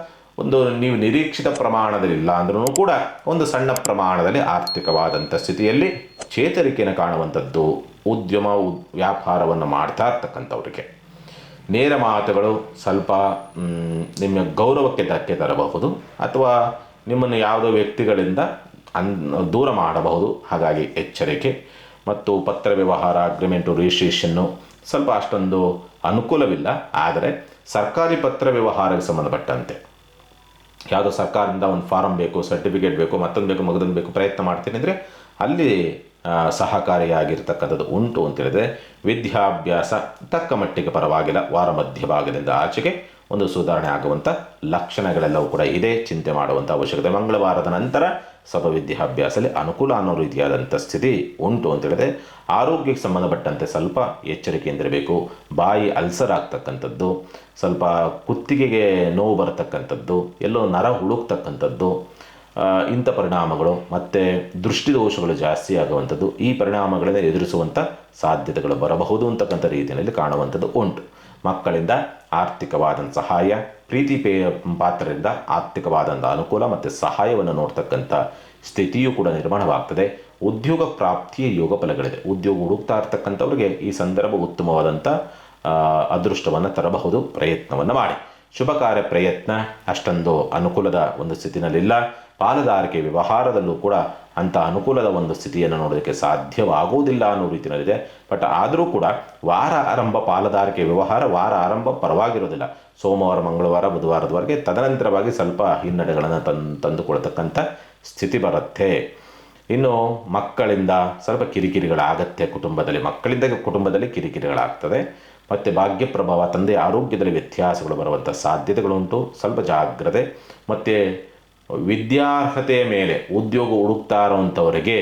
ಒಂದು ನೀವು ನಿರೀಕ್ಷಿತ ಪ್ರಮಾಣದಲ್ಲಿ ಇಲ್ಲ ಅಂದ್ರೂ ಕೂಡ ಒಂದು ಸಣ್ಣ ಪ್ರಮಾಣದಲ್ಲಿ ಆರ್ಥಿಕವಾದಂಥ ಸ್ಥಿತಿಯಲ್ಲಿ ಚೇತರಿಕೆಯನ್ನು ಕಾಣುವಂಥದ್ದು ಉದ್ಯಮ ವ್ಯಾಪಾರವನ್ನು ಮಾಡ್ತಾ ಇರ್ತಕ್ಕಂಥವ್ರಿಗೆ. ನೇರ ಮಾತುಗಳು ಸ್ವಲ್ಪ ನಿಮ್ಮ ಗೌರವಕ್ಕೆ ಧಕ್ಕೆ ತರಬಹುದು ಅಥವಾ ನಿಮ್ಮನ್ನು ಯಾವುದೋ ವ್ಯಕ್ತಿಗಳಿಂದ ದೂರ ಮಾಡಬಹುದು. ಹಾಗಾಗಿ ಎಚ್ಚರಿಕೆ. ಮತ್ತು ಪತ್ರ ವ್ಯವಹಾರ, ಅಗ್ರಿಮೆಂಟು, ರಿಜಿಸ್ಟ್ರೇಷನ್ನು ಸ್ವಲ್ಪ ಅಷ್ಟೊಂದು ಅನುಕೂಲವಿಲ್ಲ. ಆದರೆ ಸರ್ಕಾರಿ ಪತ್ರ ವ್ಯವಹಾರಕ್ಕೆ ಸಂಬಂಧಪಟ್ಟಂತೆ ಯಾವುದೋ ಸರ್ಕಾರದಿಂದ ಒಂದು ಫಾರಮ್ ಬೇಕು, ಸರ್ಟಿಫಿಕೇಟ್ ಬೇಕು, ಮತ್ತೊಂದು ಬೇಕು, ಮಗದೊಂದು ಬೇಕು, ಪ್ರಯತ್ನ ಮಾಡ್ತೀನಿ ಅಂದರೆ ಅಲ್ಲಿ ಸಹಕಾರಿಯಾಗಿರ್ತಕ್ಕಂಥದ್ದು ಉಂಟು ಅಂತೇಳಿದರೆ ವಿದ್ಯಾಭ್ಯಾಸ ತಕ್ಕ ಮಟ್ಟಿಗೆ ಪರವಾಗಿಲ್ಲ. ವಾರ ಮಧ್ಯಭಾಗದಿಂದ ಆಚೆಗೆ ಒಂದು ಸುಧಾರಣೆ ಆಗುವಂಥ ಲಕ್ಷಣಗಳೆಲ್ಲವೂ ಕೂಡ ಇದೆ, ಚಿಂತೆ ಮಾಡುವಂಥ ಅವಶ್ಯಕತೆ. ಮಂಗಳವಾರದ ನಂತರ ಸ್ವಲ್ಪ ವಿದ್ಯಾಭ್ಯಾಸದಲ್ಲಿ ಅನುಕೂಲ ಅನ್ನೋ ರೀತಿಯಾದಂಥ ಸ್ಥಿತಿ ಉಂಟು ಅಂತೇಳಿದೆ. ಆರೋಗ್ಯಕ್ಕೆ ಸಂಬಂಧಪಟ್ಟಂತೆ ಸ್ವಲ್ಪ ಎಚ್ಚರಿಕೆಯಿಂದಿರಬೇಕು. ಬಾಯಿ ಅಲ್ಸರ್ ಆಗ್ತಕ್ಕಂಥದ್ದು, ಸ್ವಲ್ಪ ಕುತ್ತಿಗೆಗೆ ನೋವು ಬರತಕ್ಕಂಥದ್ದು, ಎಲ್ಲೋ ನರ ಹುಳುಕ್ತಕ್ಕಂಥದ್ದು, ಇಂಥ ಪರಿಣಾಮಗಳು ಮತ್ತು ದೃಷ್ಟಿದೋಷಗಳು ಜಾಸ್ತಿ ಆಗುವಂಥದ್ದು, ಈ ಪರಿಣಾಮಗಳನ್ನು ಎದುರಿಸುವಂಥ ಸಾಧ್ಯತೆಗಳು ಬರಬಹುದು ಅಂತಕ್ಕಂಥ ರೀತಿಯಲ್ಲಿ ಕಾಣುವಂಥದ್ದು ಉಂಟು. ಮಕ್ಕಳಿಂದ ಆರ್ಥಿಕವಾದಂಥ ಸಹಾಯ, ಪ್ರೀತಿ ಪಾತ್ರರಿಂದ ಆರ್ಥಿಕವಾದಂಥ ಅನುಕೂಲ ಮತ್ತು ಸಹಾಯವನ್ನು ನೋಡ್ತಕ್ಕಂಥ ಸ್ಥಿತಿಯೂ ಕೂಡ ನಿರ್ಮಾಣವಾಗ್ತದೆ. ಉದ್ಯೋಗ ಪ್ರಾಪ್ತಿಯ ಯೋಗ ಫಲಗಳಿದೆ. ಉದ್ಯೋಗ ಹುಡುಕ್ತಾ ಇರ್ತಕ್ಕಂಥವ್ರಿಗೆ ಈ ಸಂದರ್ಭ ಉತ್ತಮವಾದಂಥ ಅದೃಷ್ಟವನ್ನು ತರಬಹುದು. ಪ್ರಯತ್ನವನ್ನು ಮಾಡಿ. ಶುಭ ಕಾರ್ಯ ಪ್ರಯತ್ನ ಅಷ್ಟೊಂದು ಅನುಕೂಲದ ಒಂದು ಸ್ಥಿತಿನಲ್ಲಿಲ್ಲ. ಪಾಲುದಾರಿಕೆ ವ್ಯವಹಾರದಲ್ಲೂ ಕೂಡ ಅಂಥ ಅನುಕೂಲದ ಒಂದು ಸ್ಥಿತಿಯನ್ನು ನೋಡೋದಕ್ಕೆ ಸಾಧ್ಯವಾಗುವುದಿಲ್ಲ ಅನ್ನೋ ರೀತಿಯಲ್ಲಿದೆ. ಬಟ್ ಆದರೂ ಕೂಡ ವಾರ ಆರಂಭ ಪಾಲುದಾರಿಕೆ ವ್ಯವಹಾರ ವಾರ ಆರಂಭ ಪರವಾಗಿರೋದಿಲ್ಲ. ಸೋಮವಾರ, ಮಂಗಳವಾರ, ಬುಧವಾರದವರೆಗೆ ತದನಂತರವಾಗಿ ಸ್ವಲ್ಪ ಹಿನ್ನಡೆಗಳನ್ನು ತಂದುಕೊಳ್ತಕ್ಕಂಥ ಸ್ಥಿತಿ ಬರುತ್ತೆ. ಇನ್ನು ಮಕ್ಕಳಿಂದ ಸ್ವಲ್ಪ ಕಿರಿಕಿರಿಗಳಾಗತ್ತೆ. ಕುಟುಂಬದಲ್ಲಿ ಕಿರಿಕಿರಿಗಳಾಗ್ತದೆ. ಮತ್ತು ಭಾಗ್ಯ ಪ್ರಭಾವ, ತಂದೆ ಆರೋಗ್ಯದಲ್ಲಿ ವ್ಯತ್ಯಾಸಗಳು ಬರುವಂಥ ಸಾಧ್ಯತೆಗಳುಂಟು. ಸ್ವಲ್ಪ ಜಾಗ್ರತೆ. ಮತ್ತು ವಿದ್ಯಾರ್ಹತೆಯ ಮೇಲೆ ಉದ್ಯೋಗ ಹುಡುಕ್ತಾ ಇರೋವಂಥವರಿಗೆ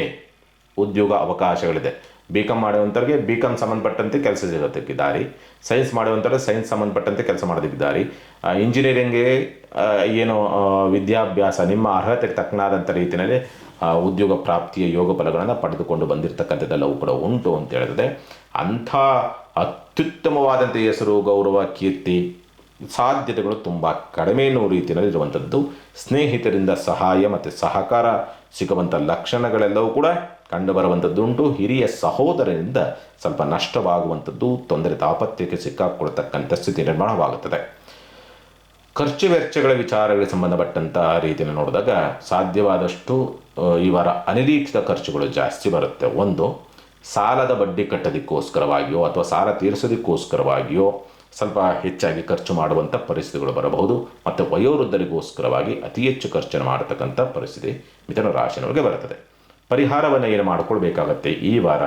ಉದ್ಯೋಗ ಅವಕಾಶಗಳಿದೆ. BCom ಮಾಡುವಂಥವ್ರಿಗೆ BCom ಸಂಬಂಧಪಟ್ಟಂತೆ ಕೆಲಸ ಸಿಗೋದಕ್ಕೆ ದಾರಿ, ಸೈನ್ಸ್ ಮಾಡುವಂಥವ್ರಿಗೆ ಸೈನ್ಸ್ ಸಂಬಂಧಪಟ್ಟಂತೆ ಕೆಲಸ ಮಾಡೋದಕ್ಕೆ ದಾರಿ, ಇಂಜಿನಿಯರಿಂಗ್ಗೆ ಏನು ವಿದ್ಯಾಭ್ಯಾಸ ನಿಮ್ಮ ಅರ್ಹತೆಗೆ ತಕ್ಕನಾದಂಥ ರೀತಿಯಲ್ಲಿ ಉದ್ಯೋಗ ಪ್ರಾಪ್ತಿಯ ಯೋಗ ಫಲಗಳನ್ನು ಪಡೆದುಕೊಂಡು ಬಂದಿರತಕ್ಕಂಥದ್ದೆಲ್ಲವೂ ಕೂಡ ಉಂಟು ಅಂತ ಹೇಳಿದ್ರೆ ಅಂಥ ಅತ್ಯುತ್ತಮವಾದಂಥ ಹೆಸರು, ಗೌರವ, ಕೀರ್ತಿ ಸಾಧ್ಯತೆಗಳು ತುಂಬ ಕಡಿಮೆ ಎನ್ನುವ ರೀತಿಯಲ್ಲಿ ಇರುವಂಥದ್ದು. ಸ್ನೇಹಿತರಿಂದ ಸಹಾಯ ಮತ್ತು ಸಹಕಾರ ಸಿಗುವಂಥ ಲಕ್ಷಣಗಳೆಲ್ಲವೂ ಕೂಡ ಕಂಡುಬರುವಂಥದ್ದುಂಟು. ಹಿರಿಯ ಸಹೋದರನಿಂದ ಸ್ವಲ್ಪ ನಷ್ಟವಾಗುವಂಥದ್ದು, ತೊಂದರೆ ತಾಪತ್ಯಕ್ಕೆ ಸಿಕ್ಕಾಕೊಳ್ತಕ್ಕಂಥ ಸ್ಥಿತಿ ನಿರ್ಮಾಣವಾಗುತ್ತದೆ. ಖರ್ಚು ವೆಚ್ಚಗಳ ವಿಚಾರಗಳಿಗೆ ಸಂಬಂಧಪಟ್ಟಂಥ ರೀತಿಯಲ್ಲಿ ನೋಡಿದಾಗ ಸಾಧ್ಯವಾದಷ್ಟು ಈ ವಾರ ಅನಿರೀಕ್ಷಿತ ಖರ್ಚುಗಳು ಜಾಸ್ತಿ ಬರುತ್ತೆ. ಒಂದು, ಸಾಲದ ಬಡ್ಡಿ ಕಟ್ಟೋದಕ್ಕೋಸ್ಕರವಾಗಿಯೋ ಅಥವಾ ಸಾಲ ತೀರಿಸೋದಕ್ಕೋಸ್ಕರವಾಗಿಯೋ ಸ್ವಲ್ಪ ಹೆಚ್ಚಾಗಿ ಖರ್ಚು ಮಾಡುವಂಥ ಪರಿಸ್ಥಿತಿಗಳು ಬರಬಹುದು. ಮತ್ತು ವಯೋವೃದ್ಧರಿಗೋಸ್ಕರವಾಗಿ ಅತಿ ಹೆಚ್ಚು ಖರ್ಚನ್ನು ಮಾಡತಕ್ಕಂಥ ಪರಿಸ್ಥಿತಿ ಮಿಥುನ ರಾಶಿಯವರಿಗೆ ಬರುತ್ತದೆ. ಪರಿಹಾರವನ್ನು ಏನು ಮಾಡಿಕೊಳ್ಬೇಕಾಗತ್ತೆ ಈ ವಾರ?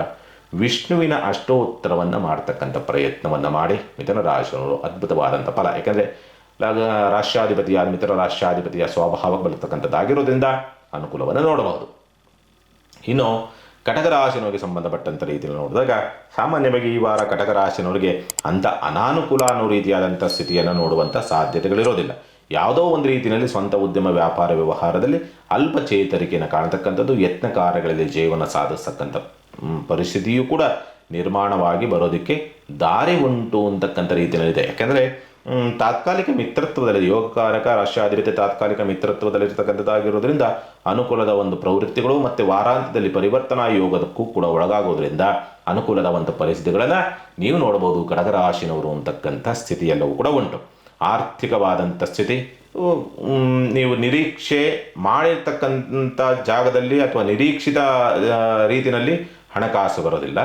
ವಿಷ್ಣುವಿನ ಅಷ್ಟೋತ್ತರವನ್ನು ಮಾಡ್ತಕ್ಕಂಥ ಪ್ರಯತ್ನವನ್ನು ಮಾಡಿ ಮಿಥುನ ರಾಶಿಯವರು ಅದ್ಭುತವಾದಂಥ ಫಲ. ಯಾಕೆಂದರೆ ರಾಷ್ಟ್ರಾಧಿಪತಿಯಾದ ಮಿಥುನ ರಾಷ್ಟ್ರಾಧಿಪತಿಯ ಸ್ವಭಾವಕ್ಕೆ ಬರತಕ್ಕಂಥದ್ದಾಗಿರೋದ್ರಿಂದ ಅನುಕೂಲವನ್ನು ನೋಡಬಹುದು. ಇನ್ನು ಕಟಕ ರಾಶಿಯವರಿಗೆ ಸಂಬಂಧಪಟ್ಟಂಥ ರೀತಿಯಲ್ಲಿ ನೋಡಿದಾಗ ಸಾಮಾನ್ಯವಾಗಿ ಈ ವಾರ ಕಟಕ ರಾಶಿಯವರಿಗೆ ಅಂಥ ಅನಾನುಕೂಲ ಅನ್ನೋ ರೀತಿಯಾದಂಥ ಸ್ಥಿತಿಯನ್ನು ನೋಡುವಂಥ ಸಾಧ್ಯತೆಗಳಿರೋದಿಲ್ಲ. ಯಾವುದೋ ಒಂದು ರೀತಿಯಲ್ಲಿ ಸ್ವಂತ ಉದ್ಯಮ ವ್ಯಾಪಾರ ವ್ಯವಹಾರದಲ್ಲಿ ಅಲ್ಪ ಚೇತರಿಕೆಯನ್ನು ಕಾಣತಕ್ಕಂಥದ್ದು, ಯತ್ನ ಕಾರ್ಯಗಳಲ್ಲಿ ಜೀವನ ಸಾಧಿಸ್ತಕ್ಕಂಥ ಪರಿಸ್ಥಿತಿಯೂ ಕೂಡ ನಿರ್ಮಾಣವಾಗಿ ಬರೋದಕ್ಕೆ ದಾರಿ ಉಂಟು ಅಂತಕ್ಕಂಥ ರೀತಿಯಲ್ಲಿದೆ. ಯಾಕೆಂದರೆ ತಾತ್ಕಾಲಿಕ ಮಿತ್ರತ್ವದಲ್ಲಿ ಯೋಗಕಾರಕ ರಾಷ್ಟ್ರಾಧಿಪತಿ ತಾತ್ಕಾಲಿಕ ಮಿತ್ರತ್ವದಲ್ಲಿರ್ತಕ್ಕಂಥದ್ದಾಗಿರೋದ್ರಿಂದ ಅನುಕೂಲದ ಒಂದು ಪ್ರವೃತ್ತಿಗಳು ಮತ್ತು ವಾರಾಂತ್ಯದಲ್ಲಿ ಪರಿವರ್ತನಾ ಯೋಗದಕ್ಕೂ ಕೂಡ ಒಳಗಾಗೋದ್ರಿಂದ ಅನುಕೂಲದ ಒಂದು ಪರಿಸ್ಥಿತಿಗಳನ್ನು ನೀವು ನೋಡ್ಬೋದು ಕಟಕ ರಾಶಿನವರು ಅಂತಕ್ಕಂಥ ಸ್ಥಿತಿಯೆಲ್ಲವೂ ಕೂಡ ಉಂಟು. ಆರ್ಥಿಕವಾದಂಥ ಸ್ಥಿತಿ ನೀವು ನಿರೀಕ್ಷೆ ಮಾಡಿರ್ತಕ್ಕಂಥ ಜಾಗದಲ್ಲಿ ಅಥವಾ ನಿರೀಕ್ಷಿತ ರೀತಿಯಲ್ಲಿ ಹಣಕಾಸು ಬರೋದಿಲ್ಲ.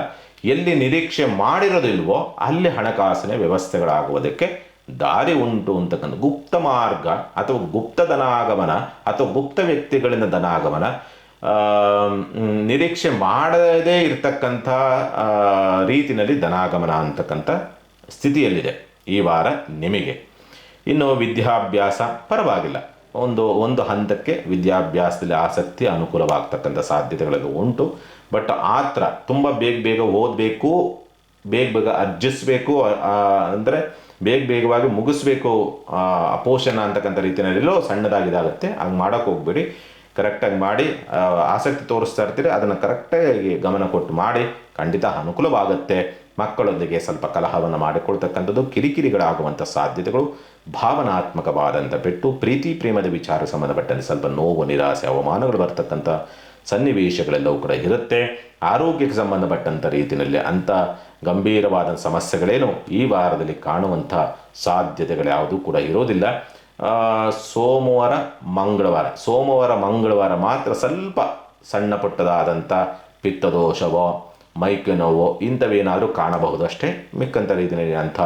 ಎಲ್ಲಿ ನಿರೀಕ್ಷೆ ಮಾಡಿರೋದಿಲ್ವೋ ಅಲ್ಲಿ ಹಣಕಾಸಿನ ವ್ಯವಸ್ಥೆಗಳಾಗುವುದಕ್ಕೆ ದಾರಿ ಉಂಟು ಅಂತಕ್ಕಂಥ ಗುಪ್ತ ಮಾರ್ಗ ಅಥವಾ ಗುಪ್ತ ಧನಾಗಮನ ಅಥವಾ ಗುಪ್ತ ವ್ಯಕ್ತಿಗಳಿಂದ ಧನಾಗಮನ ನಿರೀಕ್ಷೆ ಮಾಡದೇ ಇರತಕ್ಕಂಥ ರೀತಿಯಲ್ಲಿ ಧನಾಗಮನ ಅಂತಕ್ಕಂಥ ಸ್ಥಿತಿಯಲ್ಲಿದೆ ಈ ವಾರ ನಿಮಗೆ. ಇನ್ನು ವಿದ್ಯಾಭ್ಯಾಸ ಪರವಾಗಿಲ್ಲ, ಒಂದು ಹಂತಕ್ಕೆ ವಿದ್ಯಾಭ್ಯಾಸದಲ್ಲಿ ಆಸಕ್ತಿ ಅನುಕೂಲವಾಗ್ತಕ್ಕಂಥ ಸಾಧ್ಯತೆಗಳು ಉಂಟು. ಬಟ್ ಆತ್ರ ತುಂಬ ಬೇಗ ಓದಬೇಕು, ಬೇಗ ಅರ್ಜಿಸಬೇಕು, ಅಂದರೆ ಬೇಗವಾಗಿ ಮುಗಿಸ್ಬೇಕು ಅಪೋಷಣ ಅಂತಕ್ಕಂಥ ರೀತಿಯಲ್ಲಿಲ್ಲೋ ಸಣ್ಣದಾಗಿದಾಗುತ್ತೆ. ಹಂಗೆ ಮಾಡೋಕ್ಕೆ ಹೋಗ್ಬೇಡಿ. ಕರೆಕ್ಟಾಗಿ ಮಾಡಿ, ಆಸಕ್ತಿ ತೋರಿಸ್ತಾ ಇರ್ತೀರಿ ಅದನ್ನು ಕರೆಕ್ಟಾಗಿ ಗಮನ ಕೊಟ್ಟು ಮಾಡಿ, ಖಂಡಿತ ಅನುಕೂಲವಾಗುತ್ತೆ. ಮಕ್ಕಳೊಂದಿಗೆ ಸ್ವಲ್ಪ ಕಲಹವನ್ನು ಮಾಡಿಕೊಳ್ತಕ್ಕಂಥದ್ದು, ಕಿರಿಕಿರಿಗಳಾಗುವಂಥ ಸಾಧ್ಯತೆಗಳು, ಭಾವನಾತ್ಮಕವಾದಂಥ ಪೆಟ್ಟು, ಪ್ರೀತಿ ಪ್ರೇಮದ ವಿಚಾರ ಸಂಬಂಧಪಟ್ಟಂತೆ ಸ್ವಲ್ಪ ನೋವು, ನಿರಾಸೆ, ಅವಮಾನಗಳು ಬರ್ತಕ್ಕಂಥ ಸನ್ನಿವೇಶಗಳೆಲ್ಲವೂ ಕೂಡ ಇರುತ್ತೆ. ಆರೋಗ್ಯಕ್ಕೆ ಸಂಬಂಧಪಟ್ಟಂಥ ರೀತಿಯಲ್ಲಿ ಅಂಥ ಗಂಭೀರವಾದ ಸಮಸ್ಯೆಗಳೇನು ಈ ವಾರದಲ್ಲಿ ಕಾಣುವಂಥ ಸಾಧ್ಯತೆಗಳು ಯಾವುದೂ ಕೂಡ ಇರೋದಿಲ್ಲ. ಸೋಮವಾರ ಮಂಗಳವಾರ ಮಾತ್ರ ಸ್ವಲ್ಪ ಸಣ್ಣ ಪುಟ್ಟದಾದಂಥ ಪಿತ್ತದೋಷವೋ ಮೈಕೆ ನೋವೋ ಇಂಥವೇನಾದರೂ ಕಾಣಬಹುದು ಅಷ್ಟೇ. ಮಿಕ್ಕಂಥ ರೀತಿಯಲ್ಲಿ ಅಂಥ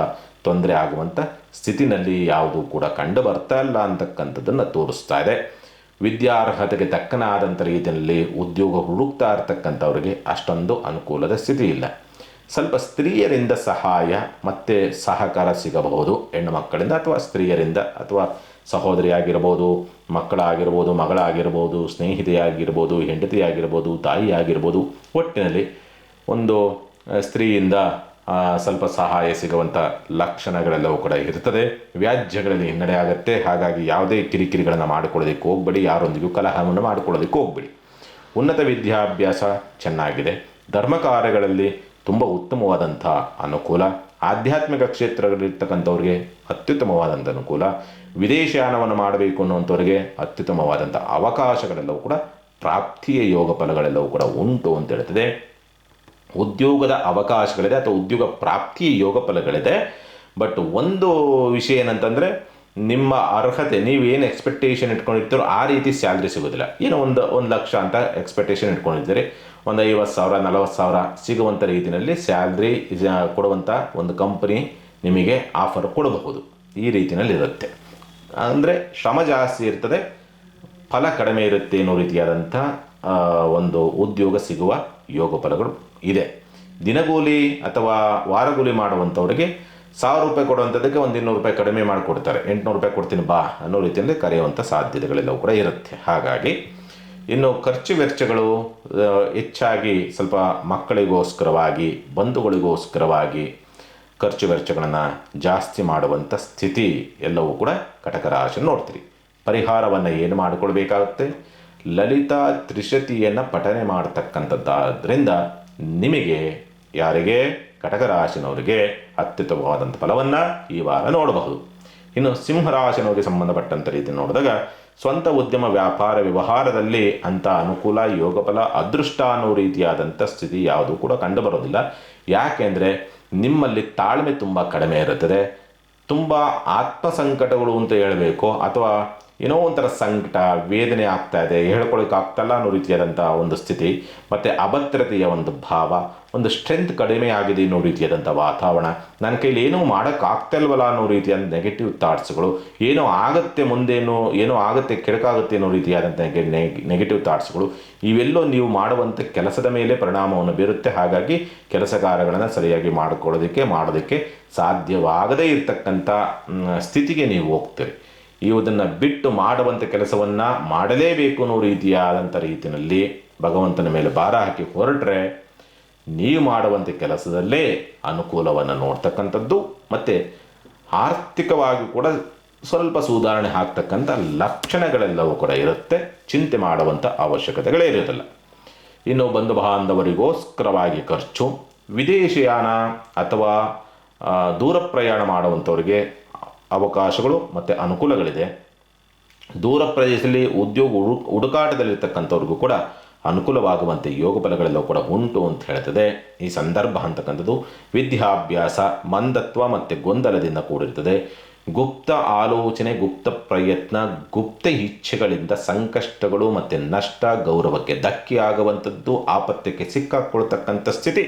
ತೊಂದರೆ ಆಗುವಂಥ ಸ್ಥಿತಿನಲ್ಲಿ ಯಾವುದೂ ಕೂಡ ಕಂಡು ಬರ್ತಾ ಇಲ್ಲ ಅಂತಕ್ಕಂಥದ್ದನ್ನು ತೋರಿಸ್ತಾ ಇದೆ. ವಿದ್ಯಾರ್ಹತೆಗೆ ತಕ್ಕನಾದಂಥ ರೀತಿಯಲ್ಲಿ ಉದ್ಯೋಗ ಹುಡುಕ್ತಾ ಇರ್ತಕ್ಕಂಥವ್ರಿಗೆ ಅಷ್ಟೊಂದು ಅನುಕೂಲದ ಸ್ಥಿತಿ ಇಲ್ಲ. ಸ್ವಲ್ಪ ಸ್ತ್ರೀಯರಿಂದ ಸಹಾಯ ಮತ್ತು ಸಹಕಾರ ಸಿಗಬಹುದು, ಹೆಣ್ಣು ಮಕ್ಕಳಿಂದ ಅಥವಾ ಸ್ತ್ರೀಯರಿಂದ, ಅಥವಾ ಸಹೋದರಿಯಾಗಿರ್ಬೋದು, ಮಕ್ಕಳಾಗಿರ್ಬೋದು, ಮಗಳಾಗಿರ್ಬೋದು, ಸ್ನೇಹಿತೆಯಾಗಿರ್ಬೋದು, ಹೆಂಡತಿಯಾಗಿರ್ಬೋದು, ತಾಯಿಯಾಗಿರ್ಬೋದು. ಒಟ್ಟಿನಲ್ಲಿ ಒಂದು ಸ್ತ್ರೀಯಿಂದ ಸ್ವಲ್ಪ ಸಹಾಯ ಸಿಗುವಂಥ ಲಕ್ಷಣಗಳೆಲ್ಲವೂ ಕೂಡ ಇರ್ತದೆ. ವ್ಯಾಜ್ಯಗಳಲ್ಲಿ ಹಿನ್ನಡೆ ಆಗುತ್ತೆ. ಹಾಗಾಗಿ ಯಾವುದೇ ಕಿರಿಕಿರಿಗಳನ್ನು ಮಾಡಿಕೊಳ್ಳೋದಕ್ಕೆ ಹೋಗಬೇಡಿ, ಯಾರೊಂದಿಗೂ ಕಲಹವನ್ನು ಮಾಡಿಕೊಳ್ಳೋದಕ್ಕೆ ಹೋಗಬೇಡಿ. ಉನ್ನತ ವಿದ್ಯಾಭ್ಯಾಸ ಚೆನ್ನಾಗಿದೆ. ಧರ್ಮ ಕಾರ್ಯಗಳಲ್ಲಿ ತುಂಬ ಉತ್ತಮವಾದಂಥ ಅನುಕೂಲ. ಆಧ್ಯಾತ್ಮಿಕ ಕ್ಷೇತ್ರಗಳಿರ್ತಕ್ಕಂಥವ್ರಿಗೆ ಅತ್ಯುತ್ತಮವಾದಂಥ ಅನುಕೂಲ. ವಿದೇಶಯಾನವನ್ನು ಮಾಡಬೇಕು ಅನ್ನುವಂಥವ್ರಿಗೆ ಅತ್ಯುತ್ತಮವಾದಂಥ ಅವಕಾಶಗಳೆಲ್ಲವೂ ಕೂಡ ಪ್ರಾಪ್ತಿಯ ಯೋಗ ಫಲಗಳೆಲ್ಲವೂ ಕೂಡ ಉಂಟು ಅಂತ ಹೇಳ್ತದೆ. ಉದ್ಯೋಗದ ಅವಕಾಶಗಳಿದೆ ಅಥವಾ ಉದ್ಯೋಗ ಪ್ರಾಪ್ತಿಯ ಯೋಗ ಫಲಗಳಿದೆ. ಬಟ್ ಒಂದು ವಿಷಯ ಏನಂತಂದರೆ, ನಿಮ್ಮ ಅರ್ಹತೆ, ನೀವೇನು ಎಕ್ಸ್ಪೆಕ್ಟೇಷನ್ ಇಟ್ಕೊಂಡಿರ್ತೀರೋ ಆ ರೀತಿ ಸ್ಯಾಲ್ರಿ ಸಿಗೋದಿಲ್ಲ. ಏನೋ ಒಂದು ಲಕ್ಷ ಅಂತ ಎಕ್ಸ್ಪೆಕ್ಟೇಷನ್ ಇಟ್ಕೊಂಡಿದ್ದೀರಿ, ಒಂದು 50,000 40,000 ಸಿಗುವಂಥ ರೀತಿಯಲ್ಲಿ ಸ್ಯಾಲ್ರಿ ಕೊಡುವಂಥ ಒಂದು ಕಂಪನಿ ನಿಮಗೆ ಆಫರ್ ಕೊಡಬಹುದು. ಈ ರೀತಿಯಲ್ಲಿ ಇರುತ್ತೆ. ಅಂದರೆ ಶ್ರಮ ಜಾಸ್ತಿ ಇರ್ತದೆ, ಫಲ ಕಡಿಮೆ ಇರುತ್ತೆ ಅನ್ನೋ ರೀತಿಯಾದಂಥ ಒಂದು ಉದ್ಯೋಗ ಸಿಗುವ ಯೋಗ ಫಲಗಳು ಇದೆ. ದಿನಗೂಲಿ ಅಥವಾ ವಾರಗೂಲಿ ಮಾಡುವಂಥವ್ರಿಗೆ 1,000 ರೂಪಾಯಿ ಕೊಡುವಂಥದ್ದಕ್ಕೆ ಒಂದು 200 ರೂಪಾಯಿ ಕಡಿಮೆ ಮಾಡಿಕೊಡ್ತಾರೆ. 800 ರೂಪಾಯಿ ಕೊಡ್ತೀನಿ ಬಾ ಅನ್ನೋ ರೀತಿಯಲ್ಲಿ ಕರೆಯುವಂಥ ಸಾಧ್ಯತೆಗಳೆಲ್ಲವೂ ಕೂಡ ಇರುತ್ತೆ. ಹಾಗಾಗಿ ಇನ್ನು ಖರ್ಚು ವೆಚ್ಚಗಳು ಹೆಚ್ಚಾಗಿ ಸ್ವಲ್ಪ ಮಕ್ಕಳಿಗೋಸ್ಕರವಾಗಿ, ಬಂಧುಗಳಿಗೋಸ್ಕರವಾಗಿ ಖರ್ಚು ವೆಚ್ಚಗಳನ್ನು ಜಾಸ್ತಿ ಮಾಡುವಂಥ ಸ್ಥಿತಿ ಎಲ್ಲವೂ ಕೂಡ ಕಟಕ ರಾಶಿ ನೋಡ್ತೀರಿ. ಪರಿಹಾರವನ್ನು ಏನು ಮಾಡಿಕೊಳ್ಬೇಕಾಗುತ್ತೆ? ಲಲಿತಾ ತ್ರಿಶತಿಯನ್ನು ಪಠನೆ ಮಾಡತಕ್ಕಂಥದ್ದಾದ್ರಿಂದ ನಿಮಗೆ, ಯಾರಿಗೆ ಕಟಕ ರಾಶಿನವರಿಗೆ ಅತ್ಯುತ್ತಮವಾದಂಥ ಫಲವನ್ನು ಈ ವಾರ ನೋಡಬಹುದು. ಇನ್ನು ಸಿಂಹರಾಶಿನವರಿಗೆ ಸಂಬಂಧಪಟ್ಟಂಥ ರೀತಿ ನೋಡಿದಾಗ ಸ್ವಂತ ಉದ್ಯಮ ವ್ಯಾಪಾರ ವ್ಯವಹಾರದಲ್ಲಿ ಅಂಥ ಅನುಕೂಲ ಯೋಗಫಲ ಅದೃಷ್ಟ ಅನ್ನೋ ರೀತಿಯಾದಂಥ ಸ್ಥಿತಿ ಯಾವುದೂ ಕೂಡ ಕಂಡುಬರೋದಿಲ್ಲ. ಯಾಕೆಂದರೆ ನಿಮ್ಮಲ್ಲಿ ತಾಳ್ಮೆ ತುಂಬ ಕಡಿಮೆ ಇರುತ್ತದೆ. ತುಂಬ ಆತ್ಮಸಂಕಟಗಳು ಅಂತ ಹೇಳಬೇಕು, ಅಥವಾ ಏನೋ ಒಂಥರ ಸಂಕಟ ವೇದನೆ ಆಗ್ತಾ ಇದೆ, ಹೇಳ್ಕೊಳ್ಳೋಕೆ ಆಗ್ತಲ್ಲ ಅನ್ನೋ ರೀತಿಯಾದಂಥ ಒಂದು ಸ್ಥಿತಿ, ಮತ್ತು ಅಭದ್ರತೆಯ ಒಂದು ಭಾವ, ಒಂದು ಸ್ಟ್ರೆಂತ್ ಕಡಿಮೆ ಆಗಿದೆ ಅನ್ನೋ ರೀತಿಯಾದಂಥ ವಾತಾವರಣ, ನನ್ನ ಕೈಲಿ ಏನೋ ಮಾಡೋಕ್ಕಾಗ್ತಲ್ವಲ್ಲ ಅನ್ನೋ ರೀತಿಯಾದ ನೆಗೆಟಿವ್ ಥಾಟ್ಸ್ಗಳು, ಏನೋ ಆಗುತ್ತೆ ಮುಂದೇನೋ ಏನೋ ಆಗುತ್ತೆ ಕೆಡಕಾಗುತ್ತೆ ಅನ್ನೋ ರೀತಿಯಾದಂಥ ನೆಗೆಟಿವ್ ಥಾಟ್ಸ್ಗಳು, ಇವೆಲ್ಲೋ ನೀವು ಮಾಡುವಂಥ ಕೆಲಸದ ಮೇಲೆ ಪರಿಣಾಮವನ್ನು ಬೀರುತ್ತೆ. ಹಾಗಾಗಿ ಕೆಲಸ ಕಾರ್ಯಗಳನ್ನು ಸರಿಯಾಗಿ ಮಾಡೋದಕ್ಕೆ ಸಾಧ್ಯವಾಗದೇ ಇರತಕ್ಕಂಥ ಸ್ಥಿತಿಗೆ ನೀವು ಹೋಗ್ತೀರಿ. ಇದನ್ನು ಬಿಟ್ಟು ಮಾಡುವಂಥ ಕೆಲಸವನ್ನು ಮಾಡಲೇಬೇಕು ಅನ್ನೋ ರೀತಿಯಾದಂಥ ರೀತಿಯಲ್ಲಿ ಭಗವಂತನ ಮೇಲೆ ಭಾರ ಹಾಕಿ ಹೊರಟ್ರೆ ನೀವು ಮಾಡುವಂಥ ಕೆಲಸದಲ್ಲೇ ಅನುಕೂಲವನ್ನು ನೋಡ್ತಕ್ಕಂಥದ್ದು, ಮತ್ತು ಆರ್ಥಿಕವಾಗಿ ಕೂಡ ಸ್ವಲ್ಪ ಸುಧಾರಣೆ ಆಗ್ತಕ್ಕಂಥ ಲಕ್ಷಣಗಳೆಲ್ಲವೂ ಕೂಡ ಇರುತ್ತೆ. ಚಿಂತೆ ಮಾಡುವಂಥ ಅವಶ್ಯಕತೆಗಳೇ ಇರೋದಿಲ್ಲ. ಇನ್ನು ಬಂಧು ಬಾಂಧವರಿಗೋಸ್ಕರವಾಗಿ ಖರ್ಚು, ವಿದೇಶಯಾನ ಅಥವಾ ದೂರ ಪ್ರಯಾಣ ಮಾಡುವಂಥವ್ರಿಗೆ ಅವಕಾಶಗಳು ಮತ್ತು ಅನುಕೂಲಗಳಿದೆ. ದೂರ ಪ್ರದೇಶದಲ್ಲಿ ಉದ್ಯೋಗ ಹುಡುಕಾಟದಲ್ಲಿರ್ತಕ್ಕಂಥವ್ರಿಗೂ ಕೂಡ ಅನುಕೂಲವಾಗುವಂತೆ ಯೋಗ ಫಲಗಳೆಲ್ಲವೂ ಕೂಡ ಉಂಟು ಅಂತ ಹೇಳ್ತದೆ. ಈ ಸಂದರ್ಭ ಅಂತಕ್ಕಂಥದ್ದು ವಿದ್ಯಾಭ್ಯಾಸ ಮಂದತ್ವ ಮತ್ತು ಗೊಂದಲದಿಂದ ಕೂಡಿರ್ತದೆ. ಗುಪ್ತ ಆಲೋಚನೆ, ಗುಪ್ತ ಪ್ರಯತ್ನ, ಗುಪ್ತ ಇಚ್ಛೆಗಳಿಂದ ಸಂಕಷ್ಟಗಳು ಮತ್ತು ನಷ್ಟ, ಗೌರವಕ್ಕೆ ಧಕ್ಕೆ ಆಗುವಂಥದ್ದು, ಆಪತ್ತಕ್ಕೆ ಸಿಕ್ಕಾಕೊಳ್ತಕ್ಕಂಥ ಸ್ಥಿತಿ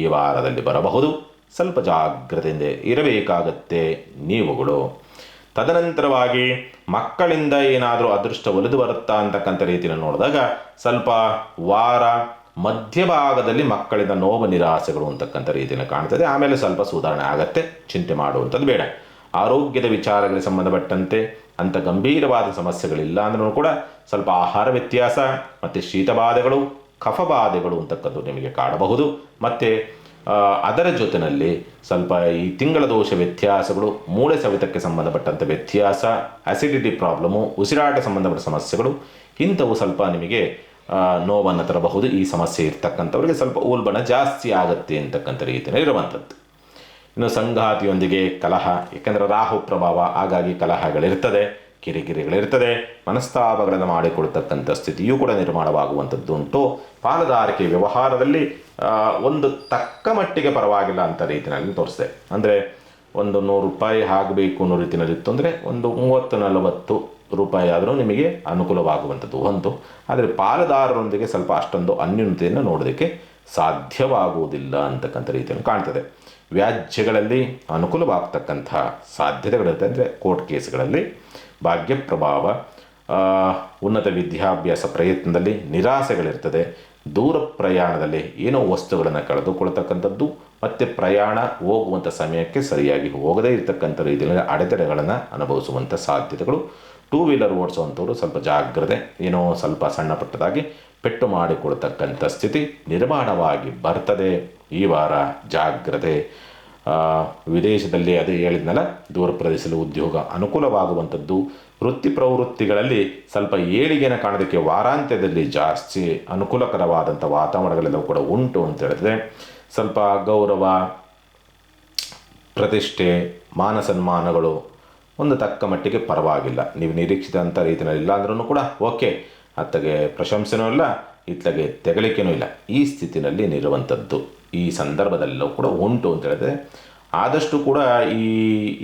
ಈ ವಾರದಲ್ಲಿ ಬರಬಹುದು. ಸ್ವಲ್ಪ ಜಾಗ್ರತೆಯಿಂದ ಇರಬೇಕಾಗತ್ತೆ ನೀವುಗಳು. ತದನಂತರವಾಗಿ ಮಕ್ಕಳಿಂದ ಏನಾದರೂ ಅದೃಷ್ಟ ಒಲಿದು ಬರುತ್ತಾ ಅಂತಕ್ಕಂಥ ರೀತಿಯನ್ನು ನೋಡಿದಾಗ ಸ್ವಲ್ಪ ವಾರ ಮಧ್ಯಭಾಗದಲ್ಲಿ ಮಕ್ಕಳಿಂದ ನೋವು ನಿರಾಸೆಗಳು ಅಂತಕ್ಕಂಥ ರೀತಿಯನ್ನು ಕಾಣ್ತದೆ. ಆಮೇಲೆ ಸ್ವಲ್ಪ ಸುಧಾರಣೆ ಆಗತ್ತೆ, ಚಿಂತೆ ಮಾಡುವಂಥದ್ದು ಬೇಡ. ಆರೋಗ್ಯದ ವಿಚಾರಗಳಿಗೆ ಸಂಬಂಧಪಟ್ಟಂತೆ ಅಂಥ ಗಂಭೀರವಾದ ಸಮಸ್ಯೆಗಳಿಲ್ಲ ಅಂದ್ರೂ ಕೂಡ ಸ್ವಲ್ಪ ಆಹಾರ ವ್ಯತ್ಯಾಸ ಮತ್ತು ಶೀತಬಾಧೆಗಳು, ಕಫಬಾಧೆಗಳು ಅಂತಕ್ಕಂಥದ್ದು ನಿಮಗೆ ಕಾಡಬಹುದು. ಮತ್ತು ಅದರ ಜೊತೆಯಲ್ಲಿ ಸ್ವಲ್ಪ ಈ ತಿಂಗಳ ದೋಷ ವ್ಯತ್ಯಾಸಗಳು, ಮೂಳೆ ಸವೆತಕ್ಕೆ ಸಂಬಂಧಪಟ್ಟಂಥ ವ್ಯತ್ಯಾಸ, ಅಸಿಡಿಟಿ ಪ್ರಾಬ್ಲಮು, ಉಸಿರಾಟ ಸಂಬಂಧಪಟ್ಟ ಸಮಸ್ಯೆಗಳು, ಇಂಥವು ಸ್ವಲ್ಪ ನಿಮಗೆ ನೋವನ್ನು ತರಬಹುದು. ಈ ಸಮಸ್ಯೆ ಇರ್ತಕ್ಕಂಥವ್ರಿಗೆ ಸ್ವಲ್ಪ ಉಲ್ಬಣ ಜಾಸ್ತಿ ಆಗುತ್ತೆ ಅಂತಕ್ಕಂಥ ರೀತಿಯಲ್ಲಿ ಇರುವಂಥದ್ದು. ಇನ್ನು ಸಂಗಾತಿಯೊಂದಿಗೆ ಕಲಹ, ಏಕೆಂದರೆ ರಾಹು ಪ್ರಭಾವ, ಹಾಗಾಗಿ ಕಲಹಗಳಿರ್ತದೆ, ಕಿರಿಕಿರಿಗಳಿರ್ತದೆ, ಮನಸ್ತಾಪಗಳನ್ನು ಮಾಡಿಕೊಳ್ತಕ್ಕಂಥ ಸ್ಥಿತಿಯೂ ಕೂಡ ನಿರ್ಮಾಣವಾಗುವಂಥದ್ದು ಉಂಟು. ಪಾಲುದಾರಿಕೆ ವ್ಯವಹಾರದಲ್ಲಿ ಒಂದು ತಕ್ಕ ಮಟ್ಟಿಗೆ ಪರವಾಗಿಲ್ಲ ಅಂತ ರೀತಿಯಲ್ಲಿ ತೋರಿಸಿದೆ. ಅಂದರೆ ಒಂದು 100 ರೂಪಾಯಿ ಆಗಬೇಕು ಅನ್ನೋ ರೀತಿಯಲ್ಲಿ ಇತ್ತು ಅಂದರೆ ಒಂದು 30-40 ರೂಪಾಯಿ ಆದರೂ ನಿಮಗೆ ಅನುಕೂಲವಾಗುವಂಥದ್ದು ಒಂದು. ಆದರೆ ಪಾಲುದಾರರೊಂದಿಗೆ ಸ್ವಲ್ಪ ಅಷ್ಟೊಂದು ಅನ್ಯೂನ್ಯತೆಯನ್ನು ನೋಡೋದಕ್ಕೆ ಸಾಧ್ಯವಾಗುವುದಿಲ್ಲ ಅಂತಕ್ಕಂಥ ರೀತಿಯಲ್ಲಿ ಕಾಣ್ತದೆ. ವ್ಯಾಜ್ಯಗಳಲ್ಲಿ ಅನುಕೂಲವಾಗ್ತಕ್ಕಂಥ ಸಾಧ್ಯತೆಗಳಿರುತ್ತೆ. ಅಂದರೆ ಕೋರ್ಟ್ ಕೇಸ್ಗಳಲ್ಲಿ ಭಾಗ್ಯ ಪ್ರಭಾವ, ಉನ್ನತ ವಿದ್ಯಾಭ್ಯಾಸ ಪ್ರಯತ್ನದಲ್ಲಿ ನಿರಾಸೆಗಳಿರ್ತದೆ. ದೂರ ಪ್ರಯಾಣದಲ್ಲಿ ಏನೋ ವಸ್ತುಗಳನ್ನು ಕಳೆದುಕೊಳ್ತಕ್ಕಂಥದ್ದು, ಮತ್ತು ಪ್ರಯಾಣ ಹೋಗುವಂಥ ಸಮಯಕ್ಕೆ ಸರಿಯಾಗಿ ಹೋಗದೇ ಇರತಕ್ಕಂಥ ರೀತಿಯಲ್ಲಿ ಅಡೆತಡೆಗಳನ್ನು ಅನುಭವಿಸುವಂಥ ಸಾಧ್ಯತೆಗಳು. 2 ವೀಲರ್ ಓಡಿಸುವಂಥವ್ರು ಸ್ವಲ್ಪ ಜಾಗ್ರತೆ, ಏನೋ ಸ್ವಲ್ಪ ಸಣ್ಣ ಪಟ್ಟದಾಗಿ ಪೆಟ್ಟು ಮಾಡಿಕೊಳ್ತಕ್ಕಂಥ ಸ್ಥಿತಿ ನಿರ್ಮಾಣವಾಗಿ ಬರ್ತದೆ ಈ ವಾರ. ಜಾಗ್ರತೆ. ವಿದೇಶದಲ್ಲಿ ಅದೇ ಹೇಳಿದ್ನಲ್ಲ, ದೂರ ಪ್ರದೇಶದಲ್ಲಿ ಉದ್ಯೋಗ ಅನುಕೂಲವಾಗುವಂಥದ್ದು. ವೃತ್ತಿ ಪ್ರವೃತ್ತಿಗಳಲ್ಲಿ ಸ್ವಲ್ಪ ಏಳಿಗೆಯನ್ನು ಕಾಣೋದಕ್ಕೆ ವಾರಾಂತ್ಯದಲ್ಲಿ ಜಾಸ್ತಿ ಅನುಕೂಲಕರವಾದಂಥ ವಾತಾವರಣಗಳೆಲ್ಲವೂ ಕೂಡ ಉಂಟು ಅಂತ ಹೇಳಿದ್ರೆ, ಸ್ವಲ್ಪ ಗೌರವ, ಪ್ರತಿಷ್ಠೆ, ಮಾನ ಸನ್ಮಾನಗಳು ಒಂದು ತಕ್ಕ ಮಟ್ಟಿಗೆ ಪರವಾಗಿಲ್ಲ. ನೀವು ನಿರೀಕ್ಷಿತಂಥ ರೀತಿಯಲ್ಲಿ ಇಲ್ಲ ಅಂದ್ರೂ ಕೂಡ ಓಕೆ, ಅತ್ತಗೆ ಪ್ರಶಂಸೆನೂ ಇಲ್ಲ, ಇತ್ತಗೆ ತೆಗಳಿಕೆನೂ ಇಲ್ಲ, ಈ ಸ್ಥಿತಿನಲ್ಲಿ ನಿರುವಂಥದ್ದು ಈ ಸಂದರ್ಭದಲ್ಲೂ ಕೂಡ ಉಂಟು ಅಂತ ಹೇಳಿದ್ರೆ, ಆದಷ್ಟು ಕೂಡ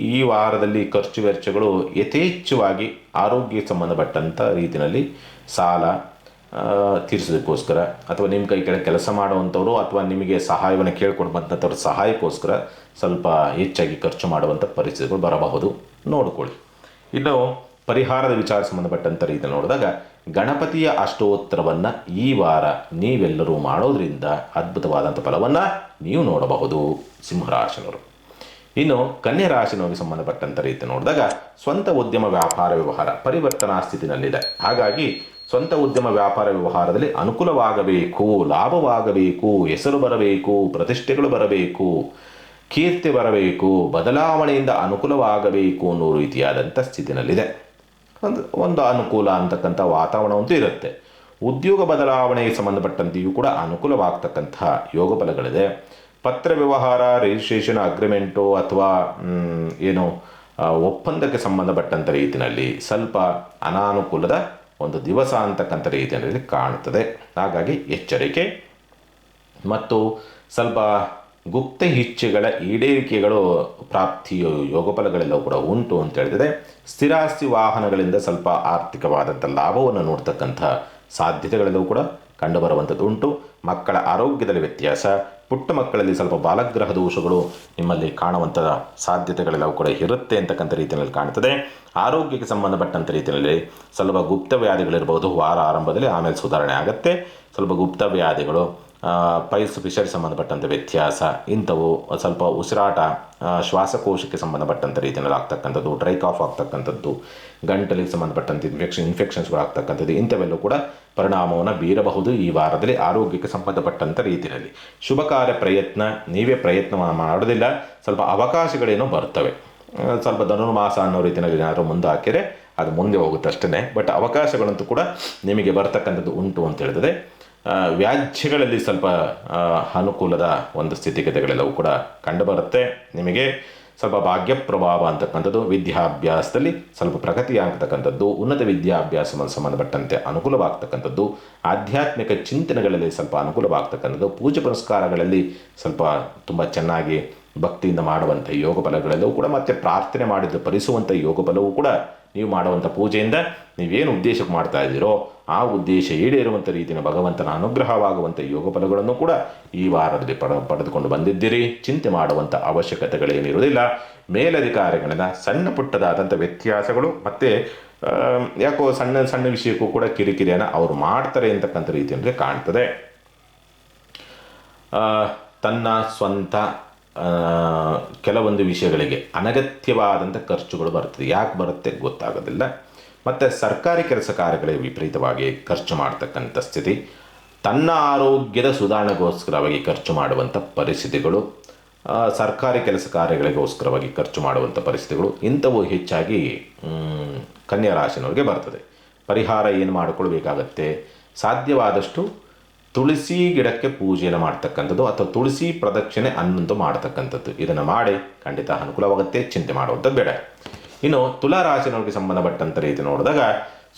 ಈ ವಾರದಲ್ಲಿ ಖರ್ಚು ವೆಚ್ಚಗಳು ಯಥೇಚ್ಛವಾಗಿ ಆರೋಗ್ಯಕ್ಕೆ ಸಂಬಂಧಪಟ್ಟಂಥ ರೀತಿಯಲ್ಲಿ ಸಾಲ ತೀರಿಸೋದಕ್ಕೋಸ್ಕರ, ಅಥವಾ ನಿಮ್ಮ ಕೈ ಕೆಳಗೆ ಕೆಲಸ ಮಾಡುವಂಥವ್ರು ಅಥವಾ ನಿಮಗೆ ಸಹಾಯವನ್ನು ಕೇಳ್ಕೊಂಡು ಬಂದಂಥವ್ರ ಸಹಾಯಕ್ಕೋಸ್ಕರ ಸ್ವಲ್ಪ ಹೆಚ್ಚಾಗಿ ಖರ್ಚು ಮಾಡುವಂಥ ಪರಿಸ್ಥಿತಿಗಳು ಬರಬಹುದು, ನೋಡಿಕೊಳ್ಳಿ. ಇನ್ನು ಪರಿಹಾರದ ವಿಚಾರ ಸಂಬಂಧಪಟ್ಟಂಥ ರೀತಿ ನೋಡಿದಾಗ ಗಣಪತಿಯ ಅಷ್ಟೋತ್ತರವನ್ನು ಈ ವಾರ ನೀವೆಲ್ಲರೂ ಮಾಡೋದ್ರಿಂದ ಅದ್ಭುತವಾದಂಥ ಫಲವನ್ನು ನೀವು ನೋಡಬಹುದು ಸಿಂಹರಾಶಿನವರು. ಇನ್ನು ಕನ್ಯಾ ರಾಶಿನವರಿಗೆ ಸಂಬಂಧಪಟ್ಟಂಥ ರೀತಿ ನೋಡಿದಾಗ ಸ್ವಂತ ಉದ್ಯಮ ವ್ಯಾಪಾರ ವ್ಯವಹಾರ ಪರಿವರ್ತನಾ ಸ್ಥಿತಿನಲ್ಲಿದೆ. ಹಾಗಾಗಿ ಸ್ವಂತ ಉದ್ಯಮ ವ್ಯಾಪಾರ ವ್ಯವಹಾರದಲ್ಲಿ ಅನುಕೂಲವಾಗಬೇಕು, ಲಾಭವಾಗಬೇಕು, ಹೆಸರು ಬರಬೇಕು, ಪ್ರತಿಷ್ಠೆಗಳು ಬರಬೇಕು, ಕೀರ್ತಿ ಬರಬೇಕು, ಬದಲಾವಣೆಯಿಂದ ಅನುಕೂಲವಾಗಬೇಕು ಅನ್ನೋ ರೀತಿಯಾದಂಥ ಸ್ಥಿತಿನಲ್ಲಿದೆ. ಒಂದು ಅನುಕೂಲ ಅಂತಕ್ಕಂಥ ವಾತಾವರಣ ಅಂತೂ ಇರುತ್ತೆ. ಉದ್ಯೋಗ ಬದಲಾವಣೆಗೆ ಸಂಬಂಧಪಟ್ಟಂತೆಯೂ ಕೂಡ ಅನುಕೂಲವಾಗ್ತಕ್ಕಂಥ ಯೋಗ ಫಲಗಳಿದೆ. ಪತ್ರ ವ್ಯವಹಾರ, ರಿಜಿಸ್ಟ್ರೇಷನ್, ಅಗ್ರಿಮೆಂಟು ಅಥವಾ ಏನು ಒಪ್ಪಂದಕ್ಕೆ ಸಂಬಂಧಪಟ್ಟಂಥ ರೀತಿಯಲ್ಲಿ ಸ್ವಲ್ಪ ಅನಾನುಕೂಲದ ಒಂದು ದಿವಸ ಅಂತಕ್ಕಂಥ ರೀತಿಯಲ್ಲಿ ಕಾಣುತ್ತದೆ. ಹಾಗಾಗಿ ಎಚ್ಚರಿಕೆ. ಮತ್ತು ಸ್ವಲ್ಪ ಗುಪ್ತ ಇಚ್ಛೆಗಳ ಈಡೇರಿಕೆಗಳು ಪ್ರಾಪ್ತಿಯ ಯೋಗಫಲಗಳೆಲ್ಲವೂ ಕೂಡ ಉಂಟು ಅಂತ ಹೇಳ್ತಿದೆ. ಸ್ಥಿರಾಸ್ತಿ ವಾಹನಗಳಿಂದ ಸ್ವಲ್ಪ ಆರ್ಥಿಕವಾದಂಥ ಲಾಭವನ್ನು ನೋಡ್ತಕ್ಕಂಥ ಸಾಧ್ಯತೆಗಳೆಲ್ಲವೂ ಕೂಡ ಕಂಡುಬರುವಂಥದ್ದು ಉಂಟು. ಮಕ್ಕಳ ಆರೋಗ್ಯದಲ್ಲಿ ವ್ಯತ್ಯಾಸ, ಪುಟ್ಟ ಮಕ್ಕಳಲ್ಲಿ ಸ್ವಲ್ಪ ಬಾಲಗ್ರಹ ದೋಷಗಳು ನಿಮ್ಮಲ್ಲಿ ಕಾಣುವಂಥ ಸಾಧ್ಯತೆಗಳೆಲ್ಲವೂ ಕೂಡ ಇರುತ್ತೆ ಅಂತಕ್ಕಂಥ ರೀತಿಯಲ್ಲಿ ಕಾಣ್ತದೆ. ಆರೋಗ್ಯಕ್ಕೆ ಸಂಬಂಧಪಟ್ಟಂಥ ರೀತಿಯಲ್ಲಿ ಸ್ವಲ್ಪ ಗುಪ್ತ ವ್ಯಾಧಿಗಳಿರ್ಬೋದು ವಾರ ಆರಂಭದಲ್ಲಿ, ಆಮೇಲೆ ಸುಧಾರಣೆ ಆಗುತ್ತೆ. ಸ್ವಲ್ಪ ಗುಪ್ತ ವ್ಯಾಧಿಗಳು, ಪೈಲ್ಸ್ ಫಿಶರ್ ಸಂಬಂಧಪಟ್ಟಂಥ ವ್ಯತ್ಯಾಸ, ಇಂಥವು ಸ್ವಲ್ಪ ಉಸಿರಾಟ, ಶ್ವಾಸಕೋಶಕ್ಕೆ ಸಂಬಂಧಪಟ್ಟಂಥ ರೀತಿಯಲ್ಲಿ ಆಗ್ತಕ್ಕಂಥದ್ದು, ಡ್ರೈ ಕಾಫ್ ಆಗ್ತಕ್ಕಂಥದ್ದು, ಗಂಟಲಿಗೆ ಸಂಬಂಧಪಟ್ಟಂಥ ಇನ್ಫೆಕ್ಷನ್ಸ್ಗಳು ಆಗ್ತಕ್ಕಂಥದ್ದು, ಇಂಥವೆಲ್ಲೂ ಕೂಡ ಪರಿಣಾಮವನ್ನು ಬೀರಬಹುದು ಈ ವಾರದಲ್ಲಿ ಆರೋಗ್ಯಕ್ಕೆ ಸಂಬಂಧಪಟ್ಟಂಥ ರೀತಿಯಲ್ಲಿ. ಶುಭ ಕಾರ್ಯ ಪ್ರಯತ್ನ ನೀವೇ ಪ್ರಯತ್ನ ಮಾಡೋದಿಲ್ಲ, ಸ್ವಲ್ಪ ಅವಕಾಶಗಳೇನೋ ಬರ್ತವೆ. ಸ್ವಲ್ಪ ಧನುರ್ಮಾಸ ಅನ್ನೋ ರೀತಿಯಲ್ಲಿ ಏನಾದರೂ ಮುಂದೆ ಹಾಕಿದರೆ ಅದು ಮುಂದೆ ಹೋಗುತ್ತೆ ಅಷ್ಟೇ. ಬಟ್ ಅವಕಾಶಗಳಂತೂ ಕೂಡ ನಿಮಗೆ ಬರ್ತಕ್ಕಂಥದ್ದು ಉಂಟು ಅಂತ ಹೇಳ್ತದೆ. ವ್ಯಾಜ್ಯಗಳಲ್ಲಿ ಸ್ವಲ್ಪ ಅನುಕೂಲದ ಒಂದು ಸ್ಥಿತಿಗತಿಗಳೆಲ್ಲವೂ ಕೂಡ ಕಂಡುಬರುತ್ತೆ. ನಿಮಗೆ ಸ್ವಲ್ಪ ಭಾಗ್ಯ ಪ್ರಭಾವ ಅಂತಕ್ಕಂಥದ್ದು, ವಿದ್ಯಾಭ್ಯಾಸದಲ್ಲಿ ಸ್ವಲ್ಪ ಪ್ರಗತಿ ಆಗ್ತಕ್ಕಂಥದ್ದು, ಉನ್ನತ ವಿದ್ಯಾಭ್ಯಾಸ ಸಂಬಂಧಪಟ್ಟಂತೆ ಅನುಕೂಲವಾಗ್ತಕ್ಕಂಥದ್ದು, ಆಧ್ಯಾತ್ಮಿಕ ಚಿಂತನೆಗಳಲ್ಲಿ ಸ್ವಲ್ಪ ಅನುಕೂಲವಾಗ್ತಕ್ಕಂಥದ್ದು, ಪೂಜೆ ಪುನಸ್ಕಾರಗಳಲ್ಲಿ ಸ್ವಲ್ಪ ತುಂಬ ಚೆನ್ನಾಗಿ ಭಕ್ತಿಯಿಂದ ಮಾಡುವಂಥ ಯೋಗ ಫಲಗಳೆಲ್ಲವೂ ಕೂಡ, ಮತ್ತು ಪ್ರಾರ್ಥನೆ ಮಾಡಿದ್ದು ಫಲಿಸುವಂಥ ಯೋಗ ಫಲವೂ ಕೂಡ ನೀವು ಮಾಡುವಂಥ ಪೂಜೆಯಿಂದ ನೀವೇನು ಉದ್ದೇಶಕ್ಕೆ ಮಾಡ್ತಾ ಇದ್ದೀರೋ ಆ ಉದ್ದೇಶ ಈಡೇರುವಂಥ ರೀತಿಯ ಭಗವಂತನ ಅನುಗ್ರಹವಾಗುವಂಥ ಯೋಗ ಫಲಗಳನ್ನು ಕೂಡ ಈ ವಾರದಲ್ಲಿ ಪಡೆದುಕೊಂಡು ಬಂದಿದ್ದೀರಿ. ಚಿಂತೆ ಮಾಡುವಂಥ ಅವಶ್ಯಕತೆಗಳೇನಿರುವುದಿಲ್ಲ. ಮೇಲಧಿಕಾರಿಗಳಿಂದ ಸಣ್ಣ ಪುಟ್ಟದಾದಂಥ ವ್ಯತ್ಯಾಸಗಳು ಮತ್ತು ಯಾಕೋ ಸಣ್ಣ ಸಣ್ಣ ವಿಷಯಕ್ಕೂ ಕೂಡ ಕಿರಿಕಿರಿಯನ್ನು ಅವರು ಮಾಡ್ತಾರೆ ಅಂತಕ್ಕಂಥ ರೀತಿಯಲ್ಲಿ ಕಾಣ್ತದೆ. ತನ್ನ ಸ್ವಂತ ಕೆಲವೊಂದು ವಿಷಯಗಳಿಗೆ ಅನಗತ್ಯವಾದಂಥ ಖರ್ಚುಗಳು ಬರ್ತದೆ. ಯಾಕೆ ಬರುತ್ತೆ ಗೊತ್ತಾಗೋದಿಲ್ಲ. ಮತ್ತು ಸರ್ಕಾರಿ ಕೆಲಸ ಕಾರ್ಯಗಳಿಗೆ ವಿಪರೀತವಾಗಿ ಖರ್ಚು ಮಾಡ್ತಕ್ಕಂಥ ಸ್ಥಿತಿ, ತನ್ನ ಆರೋಗ್ಯದ ಸುಧಾರಣೆಗೋಸ್ಕರವಾಗಿ ಖರ್ಚು ಮಾಡುವಂಥ ಪರಿಸ್ಥಿತಿಗಳು, ಸರ್ಕಾರಿ ಕೆಲಸ ಕಾರ್ಯಗಳಿಗೋಸ್ಕರವಾಗಿ ಖರ್ಚು ಮಾಡುವಂಥ ಪರಿಸ್ಥಿತಿಗಳು, ಇಂಥವು ಹೆಚ್ಚಾಗಿ ಕನ್ಯಾ ರಾಶಿನವ್ರಿಗೆ ಬರ್ತದೆ. ಪರಿಹಾರ ಏನು ಮಾಡಿಕೊಳ್ಬೇಕಾಗತ್ತೆ? ಸಾಧ್ಯವಾದಷ್ಟು ತುಳಸಿ ಗಿಡಕ್ಕೆ ಪೂಜೆಯನ್ನು ಮಾಡ್ತಕ್ಕಂಥದ್ದು ಅಥವಾ ತುಳಸಿ ಪ್ರದಕ್ಷಿಣೆ ಅನ್ನೊಂದು ಮಾಡ್ತಕ್ಕಂಥದ್ದು, ಇದನ್ನು ಮಾಡಿ ಖಂಡಿತ ಅನುಕೂಲವಾಗುತ್ತೆ. ಚಿಂತೆ ಮಾಡುವಂಥದ್ದು ಬೇಡ. ಇನ್ನು ತುಲಾ ರಾಶಿನವ್ರಿಗೆ ಸಂಬಂಧಪಟ್ಟಂಥ ರೀತಿ ನೋಡಿದಾಗ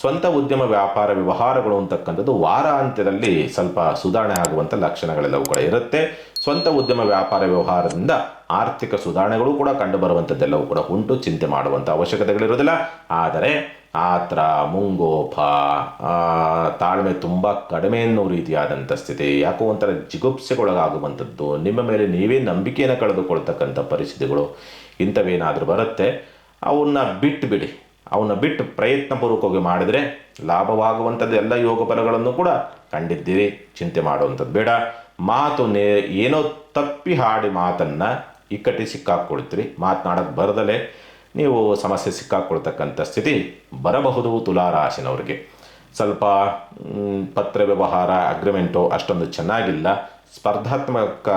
ಸ್ವಂತ ಉದ್ಯಮ ವ್ಯಾಪಾರ ವ್ಯವಹಾರಗಳು ಅಂತಕ್ಕಂಥದ್ದು ವಾರಾಂತ್ಯದಲ್ಲಿ ಸ್ವಲ್ಪ ಸುಧಾರಣೆ ಆಗುವಂಥ ಲಕ್ಷಣಗಳೆಲ್ಲವೂ ಕೂಡ ಇರುತ್ತೆ. ಸ್ವಂತ ಉದ್ಯಮ ವ್ಯಾಪಾರ ವ್ಯವಹಾರದಿಂದ ಆರ್ಥಿಕ ಸುಧಾರಣೆಗಳು ಕೂಡ ಕಂಡುಬರುವಂಥದ್ದೆಲ್ಲವೂ ಕೂಡ ಉಂಟು. ಚಿಂತೆ ಮಾಡುವಂಥ ಅವಶ್ಯಕತೆಗಳಿರೋದಿಲ್ಲ. ಆದರೆ ಆತ್ರ, ಮುಂಗೋಪ, ತಾಳ್ಮೆ ತುಂಬ ಕಡಿಮೆ ಅನ್ನೋ ರೀತಿಯಾದಂಥ ಸ್ಥಿತಿ, ಯಾಕೋ ಒಂಥರ ಜಿಗುಪ್ಸೆಗೊಳಗಾಗುವಂಥದ್ದು, ನಿಮ್ಮ ಮೇಲೆ ನೀವೇ ನಂಬಿಕೆಯನ್ನು ಕಳೆದುಕೊಳ್ತಕ್ಕಂಥ ಪರಿಸ್ಥಿತಿಗಳು ಇಂಥವೇನಾದರೂ ಬರುತ್ತೆ. ಅವನ್ನ ಬಿಟ್ಟುಬಿಡಿ. ಅವನ್ನ ಬಿಟ್ಟು ಪ್ರಯತ್ನಪೂರ್ವಕವಾಗಿ ಮಾಡಿದರೆ ಲಾಭವಾಗುವಂಥದ್ದು ಎಲ್ಲ ಯೋಗ ಫಲಗಳನ್ನು ಕೂಡ ಕಂಡಿದ್ದೀರಿ. ಚಿಂತೆ ಮಾಡುವಂಥದ್ದು ಬೇಡ. ಮಾತು ಏನೋ ತಪ್ಪಿ ಹಾಡಿ ಮಾತನ್ನು ಇಕ್ಕಟ್ಟಿ ಸಿಕ್ಕಾಕ್ಕೊಳ್ತೀರಿ. ಮಾತನಾಡೋಕ್ಕೆ ಬರದಲೇ ನೀವು ಸಮಸ್ಯೆ ಸಿಕ್ಕಾಕ್ಕೊಳ್ತಕ್ಕಂಥ ಸ್ಥಿತಿ ಬರಬಹುದು. ತುಲಾರಾಶಿನವ್ರಿಗೆ ಸ್ವಲ್ಪ ಪತ್ರ ವ್ಯವಹಾರ ಅಗ್ರಿಮೆಂಟು ಅಷ್ಟೊಂದು ಚೆನ್ನಾಗಿಲ್ಲ. ಸ್ಪರ್ಧಾತ್ಮಕ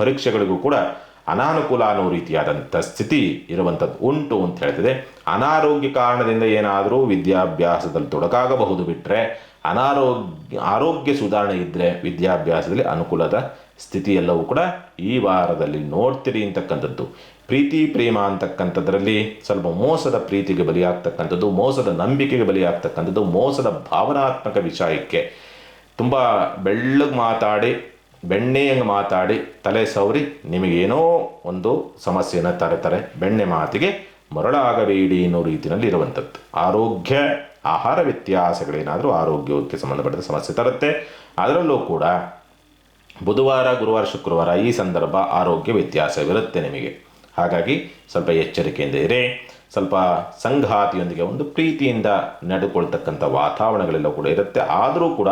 ಪರೀಕ್ಷೆಗಳಿಗೂ ಕೂಡ ಅನಾನುಕೂಲ ಅನ್ನೋ ರೀತಿಯಾದಂಥ ಸ್ಥಿತಿ ಇರುವಂಥದ್ದು ಉಂಟು ಅಂತ ಹೇಳ್ತಿದೆ. ಅನಾರೋಗ್ಯ ಕಾರಣದಿಂದ ಏನಾದರೂ ವಿದ್ಯಾಭ್ಯಾಸದಲ್ಲಿ ತೊಡಕಾಗಬಹುದು. ಬಿಟ್ಟರೆ ಆರೋಗ್ಯ ಸುಧಾರಣೆ ಇದ್ದರೆ ವಿದ್ಯಾಭ್ಯಾಸದಲ್ಲಿ ಅನುಕೂಲದ ಸ್ಥಿತಿ ಎಲ್ಲವೂ ಕೂಡ ಈ ವಾರದಲ್ಲಿ ನೋಡ್ತೀರಿ ಅಂತಕ್ಕಂಥದ್ದು. ಪ್ರೀತಿ ಪ್ರೇಮ ಅಂತಕ್ಕಂಥದ್ರಲ್ಲಿ ಸ್ವಲ್ಪ ಮೋಸದ ಪ್ರೀತಿಗೆ ಬಲಿಯಾಗ್ತಕ್ಕಂಥದ್ದು, ಮೋಸದ ನಂಬಿಕೆಗೆ ಬಲಿಯಾಗ್ತಕ್ಕಂಥದ್ದು, ಮೋಸದ ಭಾವನಾತ್ಮಕ ವಿಷಯಕ್ಕೆ ತುಂಬ ಬೆಳ್ಳಗೆ ಮಾತಾಡಿ ಬೆಣ್ಣೆಯಂಗೆ ಮಾತಾಡಿ ತಲೆ ಸವರಿ ನಿಮಗೇನೋ ಒಂದು ಸಮಸ್ಯೆಯನ್ನು ತರ್ತಾರೆ. ಬೆಣ್ಣೆ ಮಾತಿಗೆ ಮರಳಾಗಬೇಡಿ ಅನ್ನೋ ರೀತಿಯಲ್ಲಿ ಇರುವಂಥದ್ದು. ಆರೋಗ್ಯ ಆಹಾರ ವ್ಯತ್ಯಾಸಗಳೇನಾದರೂ ಆರೋಗ್ಯಕ್ಕೆ ಸಂಬಂಧಪಟ್ಟ ಸಮಸ್ಯೆ ತರುತ್ತೆ. ಅದರಲ್ಲೂ ಕೂಡ ಬುಧವಾರ, ಗುರುವಾರ, ಶುಕ್ರವಾರ ಈ ಸಂದರ್ಭ ಆರೋಗ್ಯ ವ್ಯತ್ಯಾಸವಿರುತ್ತೆ ನಿಮಗೆ. ಹಾಗಾಗಿ ಸ್ವಲ್ಪ ಎಚ್ಚರಿಕೆಯಿಂದ ಇರಿ. ಸ್ವಲ್ಪ ಸಂಗಾತಿಯೊಂದಿಗೆ ಒಂದು ಪ್ರೀತಿಯಿಂದ ನಡೆದುಕೊಳ್ತಕ್ಕಂಥ ವಾತಾವರಣಗಳೆಲ್ಲ ಕೂಡ ಇರುತ್ತೆ. ಆದರೂ ಕೂಡ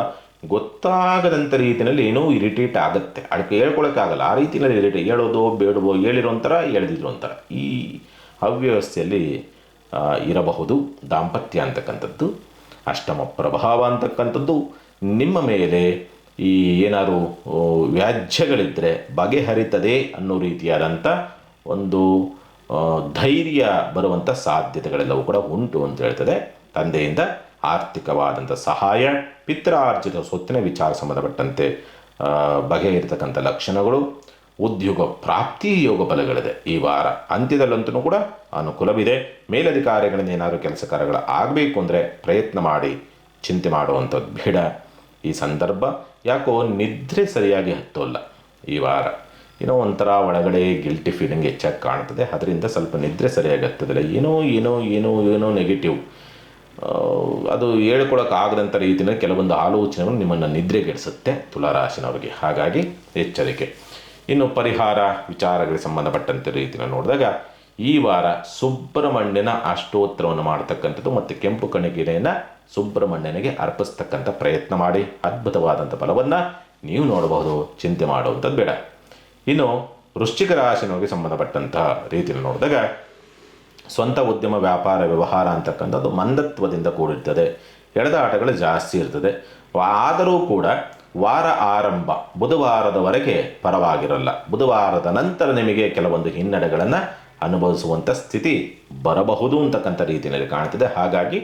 ಗೊತ್ತಾಗದಂಥ ರೀತಿಯಲ್ಲಿ ಏನೋ ಇರಿಟೇಟ್ ಆಗುತ್ತೆ. ಅದಕ್ಕೆ ಹೇಳ್ಕೊಳಕ್ಕಾಗಲ್ಲ. ಆ ರೀತಿಯಲ್ಲಿ ಇರಿಟೇಟ್, ಹೇಳೋದು ಬೇಡವೋ, ಹೇಳಿರೋ ಒಂಥರ ಎಳೆದಿದ್ರು ಒಂಥರ, ಈ ಅವ್ಯವಸ್ಥೆಯಲ್ಲಿ ಇರಬಹುದು. ದಾಂಪತ್ಯ ಅಂತಕ್ಕಂಥದ್ದು, ಅಷ್ಟಮ ಪ್ರಭಾವ ಅಂತಕ್ಕಂಥದ್ದು ನಿಮ್ಮ ಮೇಲೆ ಈ ಏನಾದರೂ ವ್ಯಾಜ್ಯಗಳಿದ್ದರೆ ಬಗೆಹರಿತದೆ ಅನ್ನೋ ರೀತಿಯಾದಂಥ ಒಂದು ಧೈರ್ಯ ಬರುವಂಥ ಸಾಧ್ಯತೆಗಳೆಲ್ಲವೂ ಕೂಡ ಉಂಟು ಅಂತ ಹೇಳ್ತದೆ. ತಂದೆಯಿಂದ ಆರ್ಥಿಕವಾದಂಥ ಸಹಾಯ, ಪಿತ್ರಾರ್ಜಿತ ಸ್ವತ್ತಿನ ವಿಚಾರ ಸಂಬಂಧಪಟ್ಟಂತೆ ಬಗೆಹರಿತಕ್ಕಂಥ ಲಕ್ಷಣಗಳು, ಉದ್ಯೋಗ ಪ್ರಾಪ್ತಿ ಯೋಗ ಫಲಗಳಿದೆ. ಈ ವಾರ ಅಂತ್ಯದಲ್ಲಂತೂ ಕೂಡ ಅನುಕೂಲವಿದೆ. ಮೇಲಧಿಕಾರಿಗಳಿಂದ ಏನಾದರೂ ಕೆಲಸ ಕಾರ್ಯಗಳು ಆಗಬೇಕು ಅಂದರೆ ಪ್ರಯತ್ನ ಮಾಡಿ, ಚಿಂತೆ ಮಾಡುವಂಥದ್ದು ಬೇಡ. ಈ ಸಂದರ್ಭ ಯಾಕೋ ನಿದ್ರೆ ಸರಿಯಾಗಿ ಹತ್ತೋಲ್ಲ ಈ ವಾರ. ಏನೋ ಒಂಥರ ಒಳಗಡೆ ಗಿಲ್ಟಿ ಫೀಲಿಂಗ್ ಹೆಚ್ಚಾಗಿ ಕಾಣ್ತದೆ. ಅದರಿಂದ ಸ್ವಲ್ಪ ನಿದ್ರೆ ಸರಿಯಾಗಿ ಹತ್ತದಿಲ್ಲ. ಏನೋ ಏನೋ ಏನೋ ಏನೋ ನೆಗೆಟಿವ್, ಅದು ಹೇಳ್ಕೊಳಕ್ಕಾಗದಂಥ ರೀತಿಯಲ್ಲಿ ಕೆಲವೊಂದು ಆಲೋಚನೆಗಳು ನಿಮ್ಮನ್ನು ನಿದ್ರೆಗೆಡಿಸುತ್ತೆ ತುಲಾರಾಶಿನವರಿಗೆ. ಹಾಗಾಗಿ ಎಚ್ಚರಿಕೆ. ಇನ್ನು ಪರಿಹಾರ ವಿಚಾರಗಳಿಗೆ ಸಂಬಂಧಪಟ್ಟಂತೆ ರೀತಿಯಲ್ಲಿ ನೋಡಿದಾಗ ಈ ವಾರ ಸುಬ್ರಹ್ಮಣ್ಯನ ಅಷ್ಟೋತ್ತರವನ್ನು ಮಾಡ್ತಕ್ಕಂಥದ್ದು ಮತ್ತು ಕೆಂಪು ಕಣಿಗೆಯನ್ನು ಸುಬ್ರಹ್ಮಣ್ಯನಿಗೆ ಅರ್ಪಿಸ್ತಕ್ಕಂಥ ಪ್ರಯತ್ನ ಮಾಡಿ. ಅದ್ಭುತವಾದಂಥ ಫಲವನ್ನು ನೀವು ನೋಡಬಹುದು, ಚಿಂತೆ ಮಾಡುವಂಥದ್ದು ಬೇಡ. ಇನ್ನು ವೃಶ್ಚಿಕ ರಾಶಿನವರಿಗೆ ಸಂಬಂಧಪಟ್ಟಂತಹ ರೀತಿಯಲ್ಲಿ ನೋಡಿದಾಗ ಸ್ವಂತ ಉದ್ಯಮ ವ್ಯಾಪಾರ ವ್ಯವಹಾರ ಅಂತಕ್ಕಂಥದ್ದು ಮಂದತ್ವದಿಂದ ಕೂಡಿರ್ತದೆ. ಎಳೆದಾಟಗಳು ಜಾಸ್ತಿ ಇರ್ತದೆ. ಆದರೂ ಕೂಡ ವಾರ ಆರಂಭ ಬುಧವಾರದವರೆಗೆ ಪರವಾಗಿರಲ್ಲ. ಬುಧವಾರದ ನಂತರ ನಿಮಗೆ ಕೆಲವೊಂದು ಹಿನ್ನಡೆಗಳನ್ನು ಅನುಭವಿಸುವಂಥ ಸ್ಥಿತಿ ಬರಬಹುದು ಅಂತಕ್ಕಂಥ ರೀತಿಯಲ್ಲಿ ಕಾಣ್ತದೆ. ಹಾಗಾಗಿ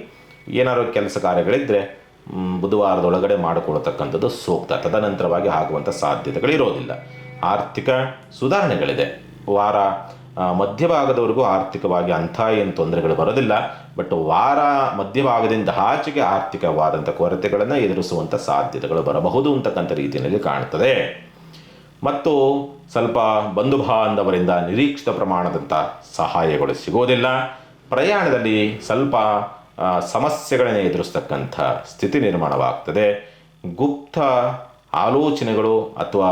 ಏನಾದರೂ ಕೆಲಸ ಕಾರ್ಯಗಳಿದ್ದರೆ ಬುಧವಾರದೊಳಗಡೆ ಮಾಡಿಕೊಳ್ತಕ್ಕಂಥದ್ದು ಸೂಕ್ತ. ತದನಂತರವಾಗಿ ಆಗುವಂಥ ಸಾಧ್ಯತೆಗಳಿರೋದಿಲ್ಲ. ಆರ್ಥಿಕ ಸುಧಾರಣೆಗಳಿದೆ. ವಾರ ಮಧ್ಯಭಾಗದವರೆಗೂ ಆರ್ಥಿಕವಾಗಿ ಅಂಥ ಏನು ತೊಂದರೆಗಳು ಬರೋದಿಲ್ಲ. ಬಟ್ ವಾರ ಮಧ್ಯಭಾಗದಿಂದ ಆಚೆಗೆ ಆರ್ಥಿಕವಾದಂಥ ಕೊರತೆಗಳನ್ನು ಎದುರಿಸುವಂಥ ಸಾಧ್ಯತೆಗಳು ಬರಬಹುದು ಅಂತಕ್ಕಂಥ ರೀತಿಯಲ್ಲಿ ಕಾಣ್ತದೆ. ಮತ್ತು ಸ್ವಲ್ಪ ಬಂಧು ಬಾಂಧವರಿಂದ ನಿರೀಕ್ಷಿತ ಪ್ರಮಾಣದಂಥ ಸಹಾಯಗಳು ಸಿಗೋದಿಲ್ಲ. ಪ್ರಯಾಣದಲ್ಲಿ ಸ್ವಲ್ಪ ಸಮಸ್ಯೆಗಳನ್ನು ಎದುರಿಸ್ತಕ್ಕಂಥ ಸ್ಥಿತಿ ನಿರ್ಮಾಣವಾಗ್ತದೆ. ಗುಪ್ತ ಆಲೋಚನೆಗಳು ಅಥವಾ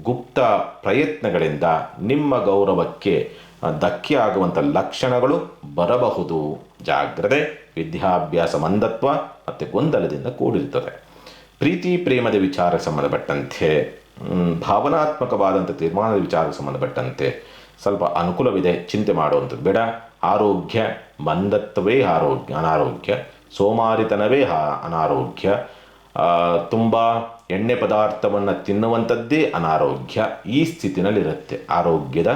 ಗುಪ್ತ ಪ್ರಯತ್ನಗಳಿಂದ ನಿಮ್ಮ ಗೌರವಕ್ಕೆ ಧಕ್ಕೆ ಆಗುವಂಥ ಲಕ್ಷಣಗಳು ಬರಬಹುದು. ಜಾಗ್ರತೆ. ವಿದ್ಯಾಭ್ಯಾಸ ಮಂದತ್ವ ಮತ್ತು ಗೊಂದಲದಿಂದ ಕೂಡಿರ್ತದೆ. ಪ್ರೀತಿ ಪ್ರೇಮದ ವಿಚಾರಕ್ಕೆ ಸಂಬಂಧಪಟ್ಟಂತೆ, ಭಾವನಾತ್ಮಕವಾದಂಥ ತೀರ್ಮಾನದ ವಿಚಾರಕ್ಕೆ ಸಂಬಂಧಪಟ್ಟಂತೆ ಸ್ವಲ್ಪ ಅನುಕೂಲವಿದೆ, ಚಿಂತೆ ಮಾಡುವಂಥದ್ದು ಬೇಡ. ಆರೋಗ್ಯ ಮಂದತ್ವವೇ ಅನಾರೋಗ್ಯ, ಸೋಮಾರಿತನವೇ ಅನಾರೋಗ್ಯ, ತುಂಬ ಎಣ್ಣೆ ಪದಾರ್ಥವನ್ನು ತಿನ್ನುವಂಥದ್ದೇ ಅನಾರೋಗ್ಯ. ಈ ಸ್ಥಿತಿನಲ್ಲಿರುತ್ತೆ ಆರೋಗ್ಯದ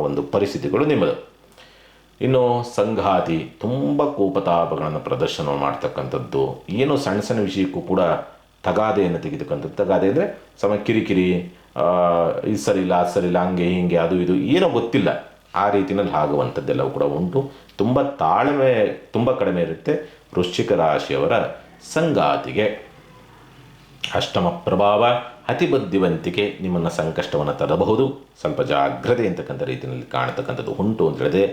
ಒಂದು ಪರಿಸ್ಥಿತಿಗಳು ನಿಮ್ಮದು. ಇನ್ನು ಸಂಗಾತಿ ತುಂಬ ಕೋಪತಾಪಗಳನ್ನು ಪ್ರದರ್ಶನ ಮಾಡ್ತಕ್ಕಂಥದ್ದು, ಏನೋ ಸಣ್ಣ ಸಣ್ಣ ವಿಷಯಕ್ಕೂ ಕೂಡ ತಗಾದೆಯನ್ನು ತೆಗೆದುಕೊಂಥದ್ದು. ತಗಾದೆ ಅಂದರೆ ಕಿರಿಕಿರಿ, ಇದು ಸರಿಯಿಲ್ಲ ಅದು ಸರಿಯಿಲ್ಲ, ಹಂಗೆ ಹೀಗೆ ಅದು ಇದು ಏನೋ ಗೊತ್ತಿಲ್ಲ, ಆ ರೀತಿಯಲ್ಲಿ ಆಗುವಂಥದ್ದೆಲ್ಲವೂ ಕೂಡ ಉಂಟು. ತುಂಬ ತಾಳ್ಮೆ ತುಂಬ ಕಡಿಮೆ ಇರುತ್ತೆ ವೃಶ್ಚಿಕ ರಾಶಿಯವರ ಸಂಗಾತಿಗೆ. ಅಷ್ಟಮ ಪ್ರಭಾವ ಅತಿ ಬುದ್ಧಿವಂತಿಕೆ ನಿಮ್ಮನ್ನು ಸಂಕಷ್ಟವನ್ನು ತರಬಹುದು. ಸ್ವಲ್ಪ ಜಾಗ್ರತೆ ಅಂತಕ್ಕಂಥ ರೀತಿಯಲ್ಲಿ ಕಾಣತಕ್ಕಂಥದ್ದು ಉಂಟು ಅಂತ ಹೇಳಿದೆ.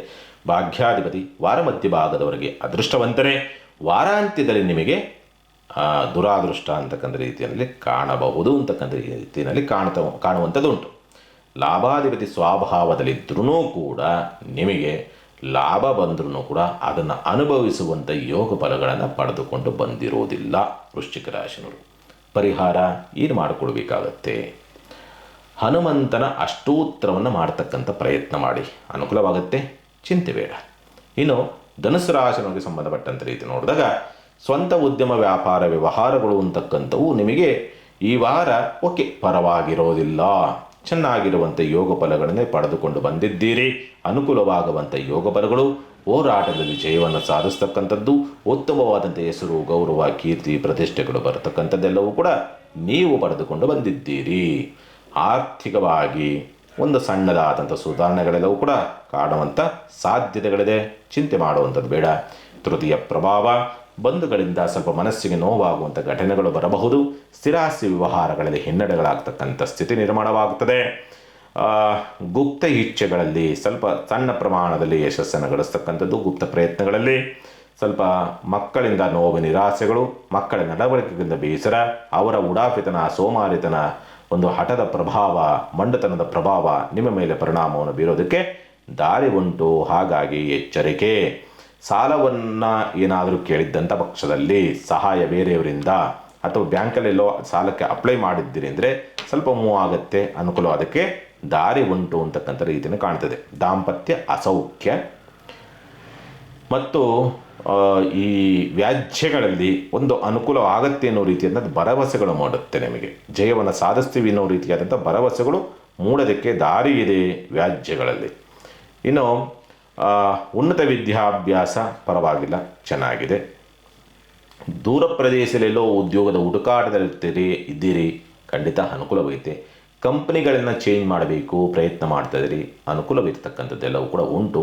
ಭಾಗ್ಯಾಧಿಪತಿ ವಾರ ಮಧ್ಯಭಾಗದವರೆಗೆ ಅದೃಷ್ಟವಂತರೇ. ವಾರಾಂತ್ಯದಲ್ಲಿ ನಿಮಗೆ ದುರಾದೃಷ್ಟ ಅಂತಕ್ಕಂಥ ರೀತಿಯಲ್ಲಿ ಕಾಣಬಹುದು ಅಂತಕ್ಕಂಥ ರೀತಿಯಲ್ಲಿ ಕಾಣುವಂಥದ್ದುಂಟು. ಲಾಭಾಧಿಪತಿ ಸ್ವಭಾವದಲ್ಲಿದ್ದರೂ ಕೂಡ ನಿಮಗೆ ಲಾಭ ಬಂದರೂ ಕೂಡ ಅದನ್ನು ಅನುಭವಿಸುವಂಥ ಯೋಗ ಫಲಗಳನ್ನು ಪಡೆದುಕೊಂಡು ಬಂದಿರೋದಿಲ್ಲ ವೃಶ್ಚಿಕ ರಾಶಿನವರು. ಪರಿಹಾರ ಏನು ಮಾಡಿಕೊಳ್ಬೇಕಾಗತ್ತೆ? ಹನುಮಂತನ ಅಷ್ಟೋತ್ತರವನ್ನು ಮಾಡ್ತಕ್ಕಂಥ ಪ್ರಯತ್ನ ಮಾಡಿ, ಅನುಕೂಲವಾಗುತ್ತೆ, ಚಿಂತೆ ಬೇಡ. ಇನ್ನು ಧನುಸ್ಸು ರಾಶಿನವರಿಗೆ ಸಂಬಂಧಪಟ್ಟಂಥ ರೀತಿ ನೋಡಿದಾಗ ಸ್ವಂತ ಉದ್ಯಮ ವ್ಯಾಪಾರ ವ್ಯವಹಾರಗಳು ಅಂತಕ್ಕಂಥವು ನಿಮಗೆ ಈ ವಾರ ಓಕೆ ಪರವಾಗಿರೋದಿಲ್ಲ. ಚೆನ್ನಾಗಿರುವಂಥ ಯೋಗ ಫಲಗಳನ್ನೇ ಪಡೆದುಕೊಂಡು ಬಂದಿದ್ದೀರಿ. ಅನುಕೂಲವಾಗುವಂಥ ಯೋಗ ಫಲಗಳು, ಹೋರಾಟದಲ್ಲಿ ಜಯವನ್ನು ಸಾಧಿಸ್ತಕ್ಕಂಥದ್ದು, ಉತ್ತಮವಾದಂಥ ಹೆಸರು ಗೌರವ ಕೀರ್ತಿ ಪ್ರತಿಷ್ಠೆಗಳು ಬರತಕ್ಕಂಥದ್ದೆಲ್ಲವೂ ಕೂಡ ನೀವು ಪಡೆದುಕೊಂಡು ಬಂದಿದ್ದೀರಿ. ಆರ್ಥಿಕವಾಗಿ ಒಂದು ಸಣ್ಣದಾದಂಥ ಸುಧಾರಣೆಗಳೆಲ್ಲವೂ ಕೂಡ ಕಾಣುವಂಥ ಸಾಧ್ಯತೆಗಳಿದೆ. ಚಿಂತೆ ಮಾಡುವಂಥದ್ದು ಬೇಡ. ತೃತೀಯ ಪ್ರಭಾವ ಬಂಧುಗಳಿಂದ ಸ್ವಲ್ಪ ಮನಸ್ಸಿಗೆ ನೋವಾಗುವಂಥ ಘಟನೆಗಳು ಬರಬಹುದು. ಸ್ಥಿರಾಸ್ತಿ ವ್ಯವಹಾರಗಳಲ್ಲಿ ಹಿನ್ನಡೆಗಳಾಗ್ತಕ್ಕಂಥ ಸ್ಥಿತಿ ನಿರ್ಮಾಣವಾಗುತ್ತದೆ. ಗುಪ್ತ ಇಚ್ಛೆಗಳಲ್ಲಿ ಸ್ವಲ್ಪ ಸಣ್ಣ ಪ್ರಮಾಣದಲ್ಲಿ ಯಶಸ್ಸನ್ನು ಗಳಿಸ್ತಕ್ಕಂಥದ್ದು. ಗುಪ್ತ ಪ್ರಯತ್ನಗಳಲ್ಲಿ ಸ್ವಲ್ಪ ಮಕ್ಕಳಿಂದ ನೋವು ನಿರಾಸೆಗಳು, ಮಕ್ಕಳ ನಡವಳಿಕೆಯಿಂದ ಬೇಸರ, ಅವರ ಉಡಾಫಿತನ ಸೋಮಾರಿತನ ಒಂದು ಹಠದ ಪ್ರಭಾವ, ಮಂಡತನದ ಪ್ರಭಾವ ನಿಮ್ಮ ಮೇಲೆ ಪರಿಣಾಮವನ್ನು ಬೀರೋದಕ್ಕೆ ದಾರಿ ಉಂಟು. ಹಾಗಾಗಿ ಎಚ್ಚರಿಕೆ. ಸಾಲವನ್ನು ಏನಾದರೂ ಕೇಳಿದ್ದಂಥ ಪಕ್ಷದಲ್ಲಿ ಸಹಾಯ ಬೇರೆಯವರಿಂದ ಅಥವಾ ಬ್ಯಾಂಕಲ್ಲೆಲ್ಲೋ ಸಾಲಕ್ಕೆ ಅಪ್ಲೈ ಮಾಡಿದ್ದೀರಿ ಅಂದರೆ ಸ್ವಲ್ಪ ಮೂವ್ ಆಗುತ್ತೆ, ಅನುಕೂಲ ಅದಕ್ಕೆ ದಾರಿ ಉಂಟು ಅಂತಕ್ಕಂಥ ರೀತಿಯನ್ನು ಕಾಣ್ತದೆ. ದಾಂಪತ್ಯ ಅಸೌಖ್ಯ ಮತ್ತು ಈ ವ್ಯಾಜ್ಯಗಳಲ್ಲಿ ಒಂದು ಅನುಕೂಲ ಆಗುತ್ತೆ ಅನ್ನೋ ರೀತಿಯಾದ ಭರವಸೆಗಳು ಮಾಡುತ್ತೆ. ನಿಮಗೆ ಜಯವನ್ನು ಸಾಧಿಸ್ತೀವಿ ಅನ್ನೋ ರೀತಿಯಾದಂಥ ಭರವಸೆಗಳು ಮೂಡೋದಕ್ಕೆ ದಾರಿ ಇದೆ ವ್ಯಾಜ್ಯಗಳಲ್ಲಿ. ಇನ್ನು ಉನ್ನತ ವಿದ್ಯಾಭ್ಯಾಸ ಪರವಾಗಿಲ್ಲ, ಚೆನ್ನಾಗಿದೆ. ದೂರ ಪ್ರದೇಶದಲ್ಲೆಲ್ಲೋ ಉದ್ಯೋಗದ ಹುಡುಕಾಟದಲ್ಲಿ ಇದ್ದೀರಿ, ಖಂಡಿತ ಅನುಕೂಲವೈತೆ. ಕಂಪನಿಗಳನ್ನು ಚೇಂಜ್ ಮಾಡಬೇಕು ಪ್ರಯತ್ನ ಮಾಡ್ತಾ ಇದ್ದೀರಿ, ಅನುಕೂಲವಿರ್ತಕ್ಕಂಥದ್ದೆಲ್ಲವೂ ಕೂಡ ಉಂಟು.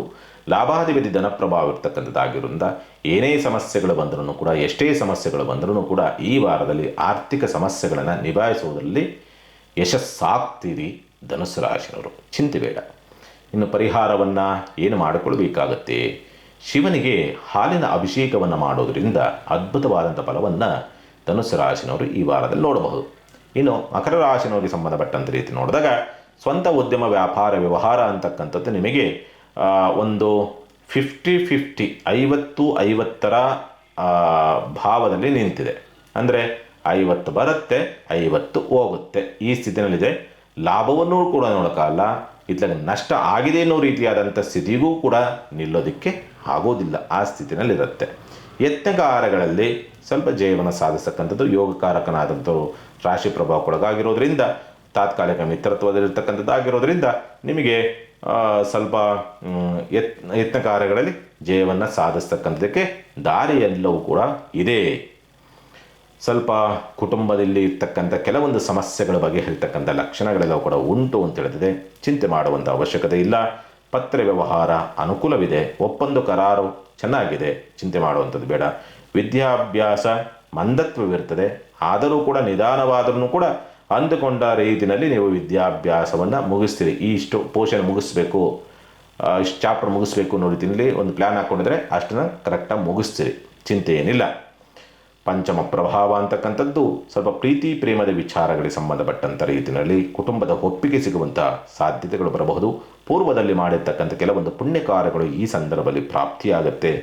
ಲಾಭಾಧಿಪತಿ ಧನ ಪ್ರಭಾವ ಇರ್ತಕ್ಕಂಥದ್ದಾಗಿರೋದ್ರಿಂದ ಏನೇ ಸಮಸ್ಯೆಗಳು ಬಂದರೂ ಕೂಡ, ಎಷ್ಟೇ ಸಮಸ್ಯೆಗಳು ಬಂದರೂ ಕೂಡ ಈ ವಾರದಲ್ಲಿ ಆರ್ಥಿಕ ಸಮಸ್ಯೆಗಳನ್ನು ನಿಭಾಯಿಸುವುದರಲ್ಲಿ ಯಶಸ್ಸಾಗ್ತೀರಿ ಧನುಸ್ಸು ರಾಶಿಯವರು, ಚಿಂತೆ ಬೇಡ. ಇನ್ನು ಪರಿಹಾರವನ್ನು ಏನು ಮಾಡಿಕೊಳ್ಬೇಕಾಗತ್ತೆ? ಶಿವನಿಗೆ ಹಾಲಿನ ಅಭಿಷೇಕವನ್ನು ಮಾಡೋದರಿಂದ ಅದ್ಭುತವಾದಂಥ ಫಲವನ್ನು ಧನುಸ್ಸು ರಾಶಿನವರು ಈ ವಾರದಲ್ಲಿ ನೋಡಬಹುದು. ಇನ್ನು ಮಕರ ರಾಶಿನವರಿಗೆ ಸಂಬಂಧಪಟ್ಟಂಥ ರೀತಿ ನೋಡಿದಾಗ ಸ್ವಂತ ಉದ್ಯಮ ವ್ಯಾಪಾರ ವ್ಯವಹಾರ ಅಂತಕ್ಕಂಥದ್ದು ನಿಮಗೆ ಒಂದು 50-50 50-50ರ ಭಾವದಲ್ಲಿ ನಿಂತಿದೆ. ಅಂದರೆ 50 ಬರುತ್ತೆ, 50 ಹೋಗುತ್ತೆ, ಈ ಸ್ಥಿತಿನಲ್ಲಿದೆ. ಲಾಭವನ್ನೂ ಕೂಡ ನೋಡೋಕ್ಕಲ್ಲ, ಇತ್ಲಾಗ ನಷ್ಟ ಆಗಿದೆ ಅನ್ನೋ ರೀತಿಯಾದಂಥ ಸ್ಥಿತಿಗೂ ಕೂಡ ನಿಲ್ಲೋದಕ್ಕೆ ಆಗೋದಿಲ್ಲ, ಆ ಸ್ಥಿತಿನಲ್ಲಿರುತ್ತೆ. ಯತ್ನಕಾರಗಳಲ್ಲಿ ಸ್ವಲ್ಪ ಜಯವನ್ನು ಸಾಧಿಸ್ತಕ್ಕಂಥದ್ದು ಯೋಗಕಾರಕನಾದಂಥವ್ರು ರಾಶಿ ಪ್ರಭಾವಕ್ಕೊಳಗಾಗಿರೋದ್ರಿಂದ, ತಾತ್ಕಾಲಿಕ ಮಿತ್ರತ್ವದಲ್ಲಿರ್ತಕ್ಕಂಥದ್ದಾಗಿರೋದ್ರಿಂದ ನಿಮಗೆ ಸ್ವಲ್ಪ ಯತ್ನ ಕಾರ್ಯಗಳಲ್ಲಿ ಜಯವನ್ನು ಸಾಧಿಸ್ತಕ್ಕಂಥದ್ದಕ್ಕೆ ದಾರಿಯೆಲ್ಲವೂ ಕೂಡ ಇದೆ. ಸ್ವಲ್ಪ ಕುಟುಂಬದಲ್ಲಿ ಇರ್ತಕ್ಕಂಥ ಕೆಲವೊಂದು ಸಮಸ್ಯೆಗಳ ಬಗ್ಗೆ ಹೇಳ್ತಕ್ಕಂಥ ಲಕ್ಷಣಗಳೆಲ್ಲವೂ ಕೂಡ ಉಂಟು ಅಂತ ಹೇಳಿದ್ರೆ ಚಿಂತೆ ಮಾಡುವಂಥ ಅವಶ್ಯಕತೆ ಇಲ್ಲ. ಪತ್ರ ವ್ಯವಹಾರ ಅನುಕೂಲವಿದೆ, ಒಪ್ಪಂದ ಕರಾರು ಚೆನ್ನಾಗಿದೆ, ಚಿಂತೆ ಮಾಡುವಂಥದ್ದು ಬೇಡ. ವಿದ್ಯಾಭ್ಯಾಸ ಮಂದತ್ವವಿರ್ತದೆ, ಆದರೂ ಕೂಡ ನಿಧಾನವಾದರೂ ಕೂಡ ಅಂದುಕೊಂಡ ರೀತಿಯಲ್ಲಿ ನೀವು ವಿದ್ಯಾಭ್ಯಾಸವನ್ನು ಮುಗಿಸ್ತೀರಿ. ಇಷ್ಟು ಪೋಷಣೆ ಮುಗಿಸ್ಬೇಕು, ಇಷ್ಟು ಚಾಪ್ಟರ್ ಮುಗಿಸ್ಬೇಕು ಅನ್ನೋ ರೀತಿಯಲ್ಲಿ ಒಂದು ಪ್ಲ್ಯಾನ್ ಹಾಕ್ಕೊಂಡಿದ್ರೆ ಅಷ್ಟನ್ನು ಕರೆಕ್ಟಾಗಿ ಮುಗಿಸ್ತೀರಿ, ಚಿಂತೆ ಏನಿಲ್ಲ. ಪಂಚಮ ಪ್ರಭಾವ ಅಂತಕ್ಕಂಥದ್ದು ಸ್ವಲ್ಪ ಪ್ರೀತಿ ಪ್ರೇಮದ ವಿಚಾರಗಳಿಗೆ ಸಂಬಂಧಪಟ್ಟಂಥ ರೀತಿಯಲ್ಲಿ ಕುಟುಂಬದ ಒಪ್ಪಿಗೆ ಸಿಗುವಂಥ ಸಾಧ್ಯತೆಗಳು ಬರಬಹುದು. ಪೂರ್ವದಲ್ಲಿ ಮಾಡಿರ್ತಕ್ಕಂಥ ಕೆಲವೊಂದು ಪುಣ್ಯ ಕಾರ್ಯಗಳು ಈ ಸಂದರ್ಭದಲ್ಲಿ ಪ್ರಾಪ್ತಿಯಾಗುತ್ತೆ.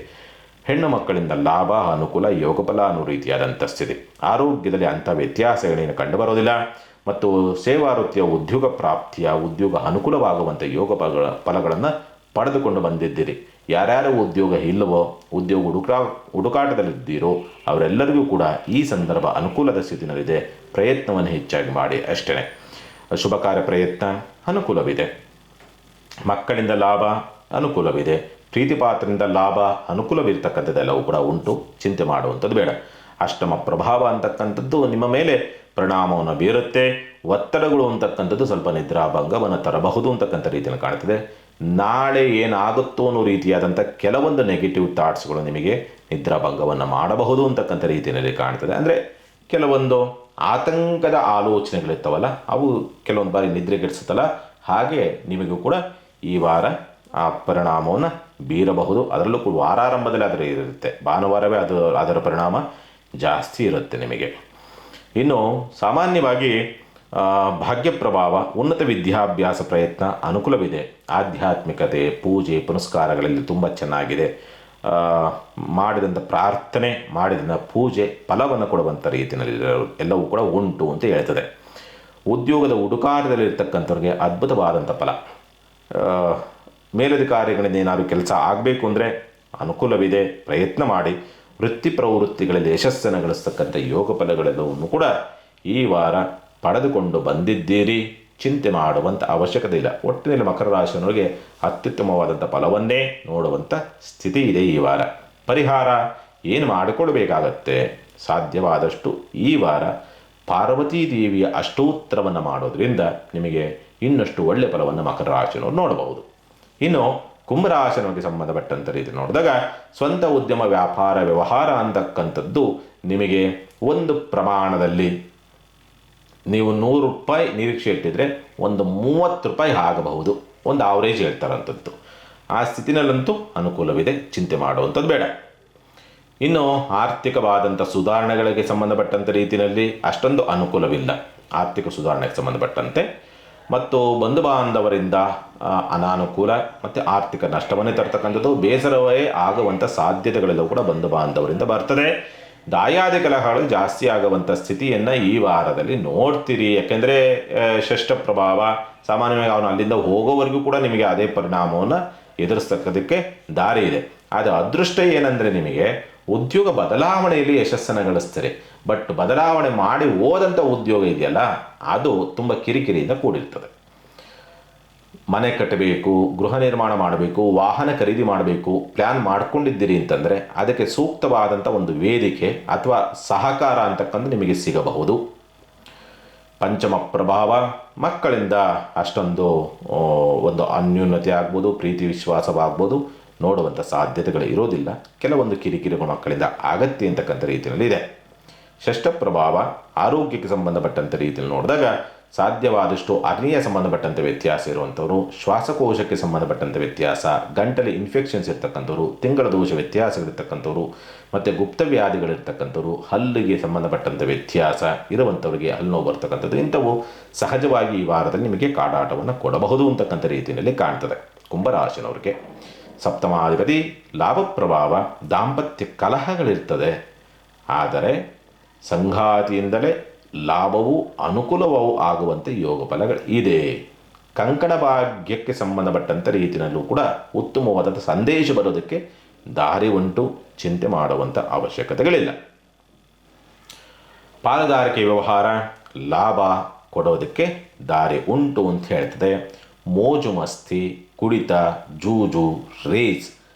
ಹೆಣ್ಣು ಮಕ್ಕಳಿಂದ ಲಾಭ ಅನುಕೂಲ ಯೋಗಫಲ ಅನ್ನೋ ರೀತಿಯಾದಂಥ ಸ್ಥಿತಿ. ಆರೋಗ್ಯದಲ್ಲಿ ಅಂಥ ವ್ಯತ್ಯಾಸಗಳೇನು ಕಂಡುಬರೋದಿಲ್ಲ. ಮತ್ತು ಸೇವಾ ವೃತ್ತಿಯ ಉದ್ಯೋಗ ಪ್ರಾಪ್ತಿಯ ಉದ್ಯೋಗ ಅನುಕೂಲವಾಗುವಂಥ ಯೋಗ ಫಲಗಳನ್ನು ಪಡೆದುಕೊಂಡು ಬಂದಿದ್ದೀರಿ. ಯಾರ್ಯಾರು ಉದ್ಯೋಗ ಇಲ್ಲವೋ, ಉದ್ಯೋಗ ಹುಡುಕಾಟದಲ್ಲಿದ್ದೀರೋ ಅವರೆಲ್ಲರಿಗೂ ಕೂಡ ಈ ಸಂದರ್ಭ ಅನುಕೂಲದ ಸ್ಥಿತಿನಲ್ಲಿದೆ. ಪ್ರಯತ್ನವನ್ನು ಹೆಚ್ಚಾಗಿ ಮಾಡಿ ಅಷ್ಟೇ. ಶುಭ ಕಾರ್ಯ ಪ್ರಯತ್ನ ಅನುಕೂಲವಿದೆ. ಮಕ್ಕಳಿಂದ ಲಾಭ ಅನುಕೂಲವಿದೆ. ಪ್ರೀತಿಪಾತ್ರದಿಂದ ಲಾಭ ಅನುಕೂಲವಿರ್ತಕ್ಕಂಥದ್ದೆಲ್ಲವೂ ಕೂಡ ಉಂಟು, ಚಿಂತೆ ಮಾಡುವಂಥದ್ದು ಬೇಡ. ಅಷ್ಟಮ ಪ್ರಭಾವ ಅಂತಕ್ಕಂಥದ್ದು ನಿಮ್ಮ ಮೇಲೆ ಪರಿಣಾಮವನ್ನು ಬೀರುತ್ತೆ. ಒತ್ತಡಗಳು ಅಂತಕ್ಕಂಥದ್ದು ಸ್ವಲ್ಪ ನಿದ್ರಾಭಂಗವನ್ನು ತರಬಹುದು ಅಂತಕ್ಕಂಥ ರೀತಿಯಲ್ಲಿ ಕಾಣ್ತದೆ. ನಾಳೆ ಏನಾಗುತ್ತೋ ಅನ್ನೋ ರೀತಿಯಾದಂಥ ಕೆಲವೊಂದು ನೆಗೆಟಿವ್ ಥಾಟ್ಸ್ಗಳು ನಿಮಗೆ ನಿದ್ರಾಭಂಗವನ್ನು ಮಾಡಬಹುದು ಅಂತಕ್ಕಂಥ ರೀತಿಯಲ್ಲಿ ಕಾಣ್ತದೆ. ಅಂದರೆ ಕೆಲವೊಂದು ಆತಂಕದ ಆಲೋಚನೆಗಳಿರ್ತಾವಲ್ಲ, ಅವು ಕೆಲವೊಂದು ಬಾರಿ ನಿದ್ರೆಗೆಡಿಸುತ್ತಲ್ಲ, ಹಾಗೆ ನಿಮಗೂ ಕೂಡ ಈ ವಾರ ಆ ಪರಿಣಾಮವನ್ನು ಬೀರಬಹುದು. ಅದರಲ್ಲೂ ಕೂಡ ವಾರಾರಂಭದಲ್ಲಿ ಅದರ ಇರುತ್ತೆ, ಭಾನುವಾರವೇ ಅದರ ಪರಿಣಾಮ ಜಾಸ್ತಿ ಇರುತ್ತೆ ನಿಮಗೆ. ಇನ್ನು ಸಾಮಾನ್ಯವಾಗಿ ಭಾಗ್ಯ ಪ್ರಭಾವ, ಉನ್ನತ ವಿದ್ಯಾಭ್ಯಾಸ ಪ್ರಯತ್ನ ಅನುಕೂಲವಿದೆ. ಆಧ್ಯಾತ್ಮಿಕತೆ, ಪೂಜೆ ಪುನಸ್ಕಾರಗಳಲ್ಲಿ ತುಂಬ ಚೆನ್ನಾಗಿದೆ. ಮಾಡಿದಂಥ ಪ್ರಾರ್ಥನೆ, ಮಾಡಿದಂಥ ಪೂಜೆ ಫಲವನ್ನು ಕೊಡುವಂಥ ರೀತಿಯಲ್ಲಿ ಎಲ್ಲವೂ ಕೂಡ ಉಂಟು ಅಂತ ಹೇಳ್ತದೆ. ಉದ್ಯೋಗದ ಹುಡುಕಾಟದಲ್ಲಿರ್ತಕ್ಕಂಥವ್ರಿಗೆ ಅದ್ಭುತವಾದಂಥ ಫಲ. ಮೇಲಧಿಕಾರಿಗಳಿಂದ ಏನಾದರೂ ಕೆಲಸ ಆಗಬೇಕು ಅಂದರೆ ಅನುಕೂಲವಿದೆ, ಪ್ರಯತ್ನ ಮಾಡಿ. ವೃತ್ತಿ ಪ್ರವೃತ್ತಿಗಳಲ್ಲಿ ಯಶಸ್ಸನ್ನು ಗಳಿಸ್ತಕ್ಕಂಥ ಯೋಗ ಫಲಗಳೆಲ್ಲವನ್ನು ಕೂಡ ಈ ವಾರ ಪಡೆದುಕೊಂಡು ಬಂದಿದ್ದೀರಿ, ಚಿಂತೆ ಮಾಡುವಂಥ ಅವಶ್ಯಕತೆ ಇಲ್ಲ. ಒಟ್ಟಿನಲ್ಲಿ ಮಕರ ರಾಶಿಯವರಿಗೆ ಅತ್ಯುತ್ತಮವಾದಂಥ ಫಲವನ್ನೇ ನೋಡುವಂಥ ಸ್ಥಿತಿ ಇದೆ ಈ ವಾರ. ಪರಿಹಾರ ಏನು ಮಾಡಿಕೊಡ್ಬೇಕಾಗತ್ತೆ? ಸಾಧ್ಯವಾದಷ್ಟು ಈ ವಾರ ಪಾರ್ವತೀ ದೇವಿಯ ಅಷ್ಟೋತ್ತರವನ್ನು ಮಾಡೋದ್ರಿಂದ ನಿಮಗೆ ಇನ್ನಷ್ಟು ಒಳ್ಳೆಯ ಫಲವನ್ನು ಮಕರ ರಾಶಿಯವರು ನೋಡಬಹುದು. ಇನ್ನು ಕುಂಭರಾಶಿಯವರಿಗೆ ಸಂಬಂಧಪಟ್ಟಂಥ ರೀತಿ ನೋಡಿದಾಗ ಸ್ವಂತ ಉದ್ಯಮ ವ್ಯಾಪಾರ ವ್ಯವಹಾರ ಅಂತಕ್ಕಂಥದ್ದು ನಿಮಗೆ ಒಂದು ಪ್ರಮಾಣದಲ್ಲಿ ನೀವು 100 ರೂಪಾಯಿ ನಿರೀಕ್ಷೆ ಇಟ್ಟಿದ್ರೆ ಒಂದು 30 ರೂಪಾಯಿ ಆಗಬಹುದು, ಒಂದು ಆವ್ರೇಜ್ ಹೇಳ್ತಾರಂಥದ್ದು. ಆ ಸ್ಥಿತಿನಲ್ಲಂತೂ ಅನುಕೂಲವಿದೆ, ಚಿಂತೆ ಮಾಡುವಂಥದ್ದು ಬೇಡ. ಇನ್ನು ಆರ್ಥಿಕವಾದಂಥ ಸುಧಾರಣೆಗಳಿಗೆ ಸಂಬಂಧಪಟ್ಟಂಥ ರೀತಿಯಲ್ಲಿ ಅಷ್ಟೊಂದು ಅನುಕೂಲವಿಲ್ಲ ಆರ್ಥಿಕ ಸುಧಾರಣೆಗೆ ಸಂಬಂಧಪಟ್ಟಂತೆ. ಮತ್ತು ಬಂಧು ಬಾಂಧವರಿಂದ ಅನಾನುಕೂಲ ಮತ್ತು ಆರ್ಥಿಕ ನಷ್ಟವನ್ನೇ ತರ್ತಕ್ಕಂಥದ್ದು, ಬೇಸರವೇ ಆಗುವಂಥ ಸಾಧ್ಯತೆಗಳೆಲ್ಲವೂ ಕೂಡ ಬಂಧು ಬಾಂಧವರಿಂದ ಬರ್ತದೆ. ದಾಯಾದಿ ಕಲಹಗಳು ಜಾಸ್ತಿ ಆಗುವಂಥ ಸ್ಥಿತಿಯನ್ನು ಈ ವಾರದಲ್ಲಿ ನೋಡ್ತೀರಿ. ಯಾಕೆಂದರೆ ಷಷ್ಠ ಪ್ರಭಾವ, ಸಾಮಾನ್ಯವಾಗಿ ಅವನು ಅಲ್ಲಿಂದ ಹೋಗೋವರೆಗೂ ಕೂಡ ನಿಮಗೆ ಅದೇ ಪರಿಣಾಮವನ್ನು ಎದುರಿಸ್ತಕ್ಕದಕ್ಕೆ ದಾರಿ ಇದೆ. ಆದರೆ ಅದೃಷ್ಟ ಏನಂದರೆ ನಿಮಗೆ ಉದ್ಯೋಗ ಬದಲಾವಣೆಯಲ್ಲಿ ಯಶಸ್ಸನ್ನು ಗಳಿಸ್ತಾರೆ. ಬಟ್ ಬದಲಾವಣೆ ಮಾಡಿ ಹೋದಂಥ ಉದ್ಯೋಗ ಇದೆಯಲ್ಲ, ಅದು ತುಂಬ ಕಿರಿಕಿರಿಯಿಂದ ಕೂಡಿರ್ತದೆ. ಮನೆ ಕಟ್ಟಬೇಕು, ಗೃಹ ನಿರ್ಮಾಣ ಮಾಡಬೇಕು, ವಾಹನ ಖರೀದಿ ಮಾಡಬೇಕು ಪ್ಲ್ಯಾನ್ ಮಾಡ್ಕೊಂಡಿದ್ದೀರಿ ಅಂತಂದರೆ ಅದಕ್ಕೆ ಸೂಕ್ತವಾದಂಥ ಒಂದು ವೇದಿಕೆ ಅಥವಾ ಸಹಕಾರ ಅಂತಕ್ಕಂಥ ನಿಮಗೆ ಸಿಗಬಹುದು. ಪಂಚಮ ಪ್ರಭಾವ ಮಕ್ಕಳಿಂದ ಅಷ್ಟೊಂದು ಒಂದು ಅನ್ಯೂನ್ಯತೆ ಆಗ್ಬೋದು, ಪ್ರೀತಿ ವಿಶ್ವಾಸವಾಗ್ಬೋದು, ನೋಡುವಂಥ ಸಾಧ್ಯತೆಗಳು ಇರೋದಿಲ್ಲ. ಕೆಲವೊಂದು ಕಿರಿಕಿರಿಗಳು ಮಕ್ಕಳಿಂದ ಆಗತ್ತೆ ಅಂತಕ್ಕಂಥ ರೀತಿಯಲ್ಲಿ ಇದೆ. ಷಷ್ಠ ಪ್ರಭಾವ ಆರೋಗ್ಯಕ್ಕೆ ಸಂಬಂಧಪಟ್ಟಂಥ ರೀತಿಯಲ್ಲಿ ನೋಡಿದಾಗ ಸಾಧ್ಯವಾದಷ್ಟು ಅರ್ನಿಯ ಸಂಬಂಧಪಟ್ಟಂಥ ವ್ಯತ್ಯಾಸ ಇರುವಂಥವ್ರು, ಶ್ವಾಸಕೋಶಕ್ಕೆ ಸಂಬಂಧಪಟ್ಟಂಥ ವ್ಯತ್ಯಾಸ, ಗಂಟಲಿ ಇನ್ಫೆಕ್ಷನ್ಸ್ ಇರ್ತಕ್ಕಂಥವ್ರು, ತಿಂಗಳ ದೋಷ ವ್ಯತ್ಯಾಸಗಳಿರ್ತಕ್ಕಂಥವ್ರು, ಮತ್ತು ಗುಪ್ತ ವ್ಯಾಧಿಗಳಿರ್ತಕ್ಕಂಥವ್ರು, ಹಲ್ಲಿಗೆ ಸಂಬಂಧಪಟ್ಟಂಥ ವ್ಯತ್ಯಾಸ ಇರುವಂಥವ್ರಿಗೆ ಹಲ್ಲು ನೋವು ಬರ್ತಕ್ಕಂಥದ್ದು, ಇಂಥವು ಸಹಜವಾಗಿ ಈ ವಾರದಲ್ಲಿ ನಿಮಗೆ ಕಾಡಾಟವನ್ನು ಕೊಡಬಹುದು ಅಂತಕ್ಕಂಥ ರೀತಿಯಲ್ಲಿ ಕಾಣ್ತದೆ. ಕುಂಭರಾಶಿನವ್ರಿಗೆ ಸಪ್ತಮಾಧಿಪತಿ ಲಾಭ ಪ್ರಭಾವ, ದಾಂಪತ್ಯ ಕಲಹಗಳಿರ್ತದೆ. ಆದರೆ ಸಂಗಾತಿಯಿಂದಲೇ ಲಾಭವೂ ಅನುಕೂಲವೂ ಆಗುವಂತೆ ಯೋಗ ಫಲಗಳು ಇದೆ. ಕಂಕಣ ಭಾಗ್ಯಕ್ಕೆ ಸಂಬಂಧಪಟ್ಟಂಥ ರೀತಿಯಲ್ಲೂ ಕೂಡ ಉತ್ತಮವಾದಂಥ ಸಂದೇಶ ಬರೋದಕ್ಕೆ ದಾರಿ ಉಂಟು, ಚಿಂತೆ ಮಾಡುವಂಥ ಅವಶ್ಯಕತೆಗಳಿಲ್ಲ. ಪಾಲುದಾರಿಕೆ ವ್ಯವಹಾರ ಲಾಭ ಕೊಡೋದಕ್ಕೆ ದಾರಿ ಉಂಟು ಅಂತ ಹೇಳ್ತದೆ. ಮೋಜು ಮಸ್ತಿ, ಕುಡಿತ, ಜೂಜು, ರೇಸ್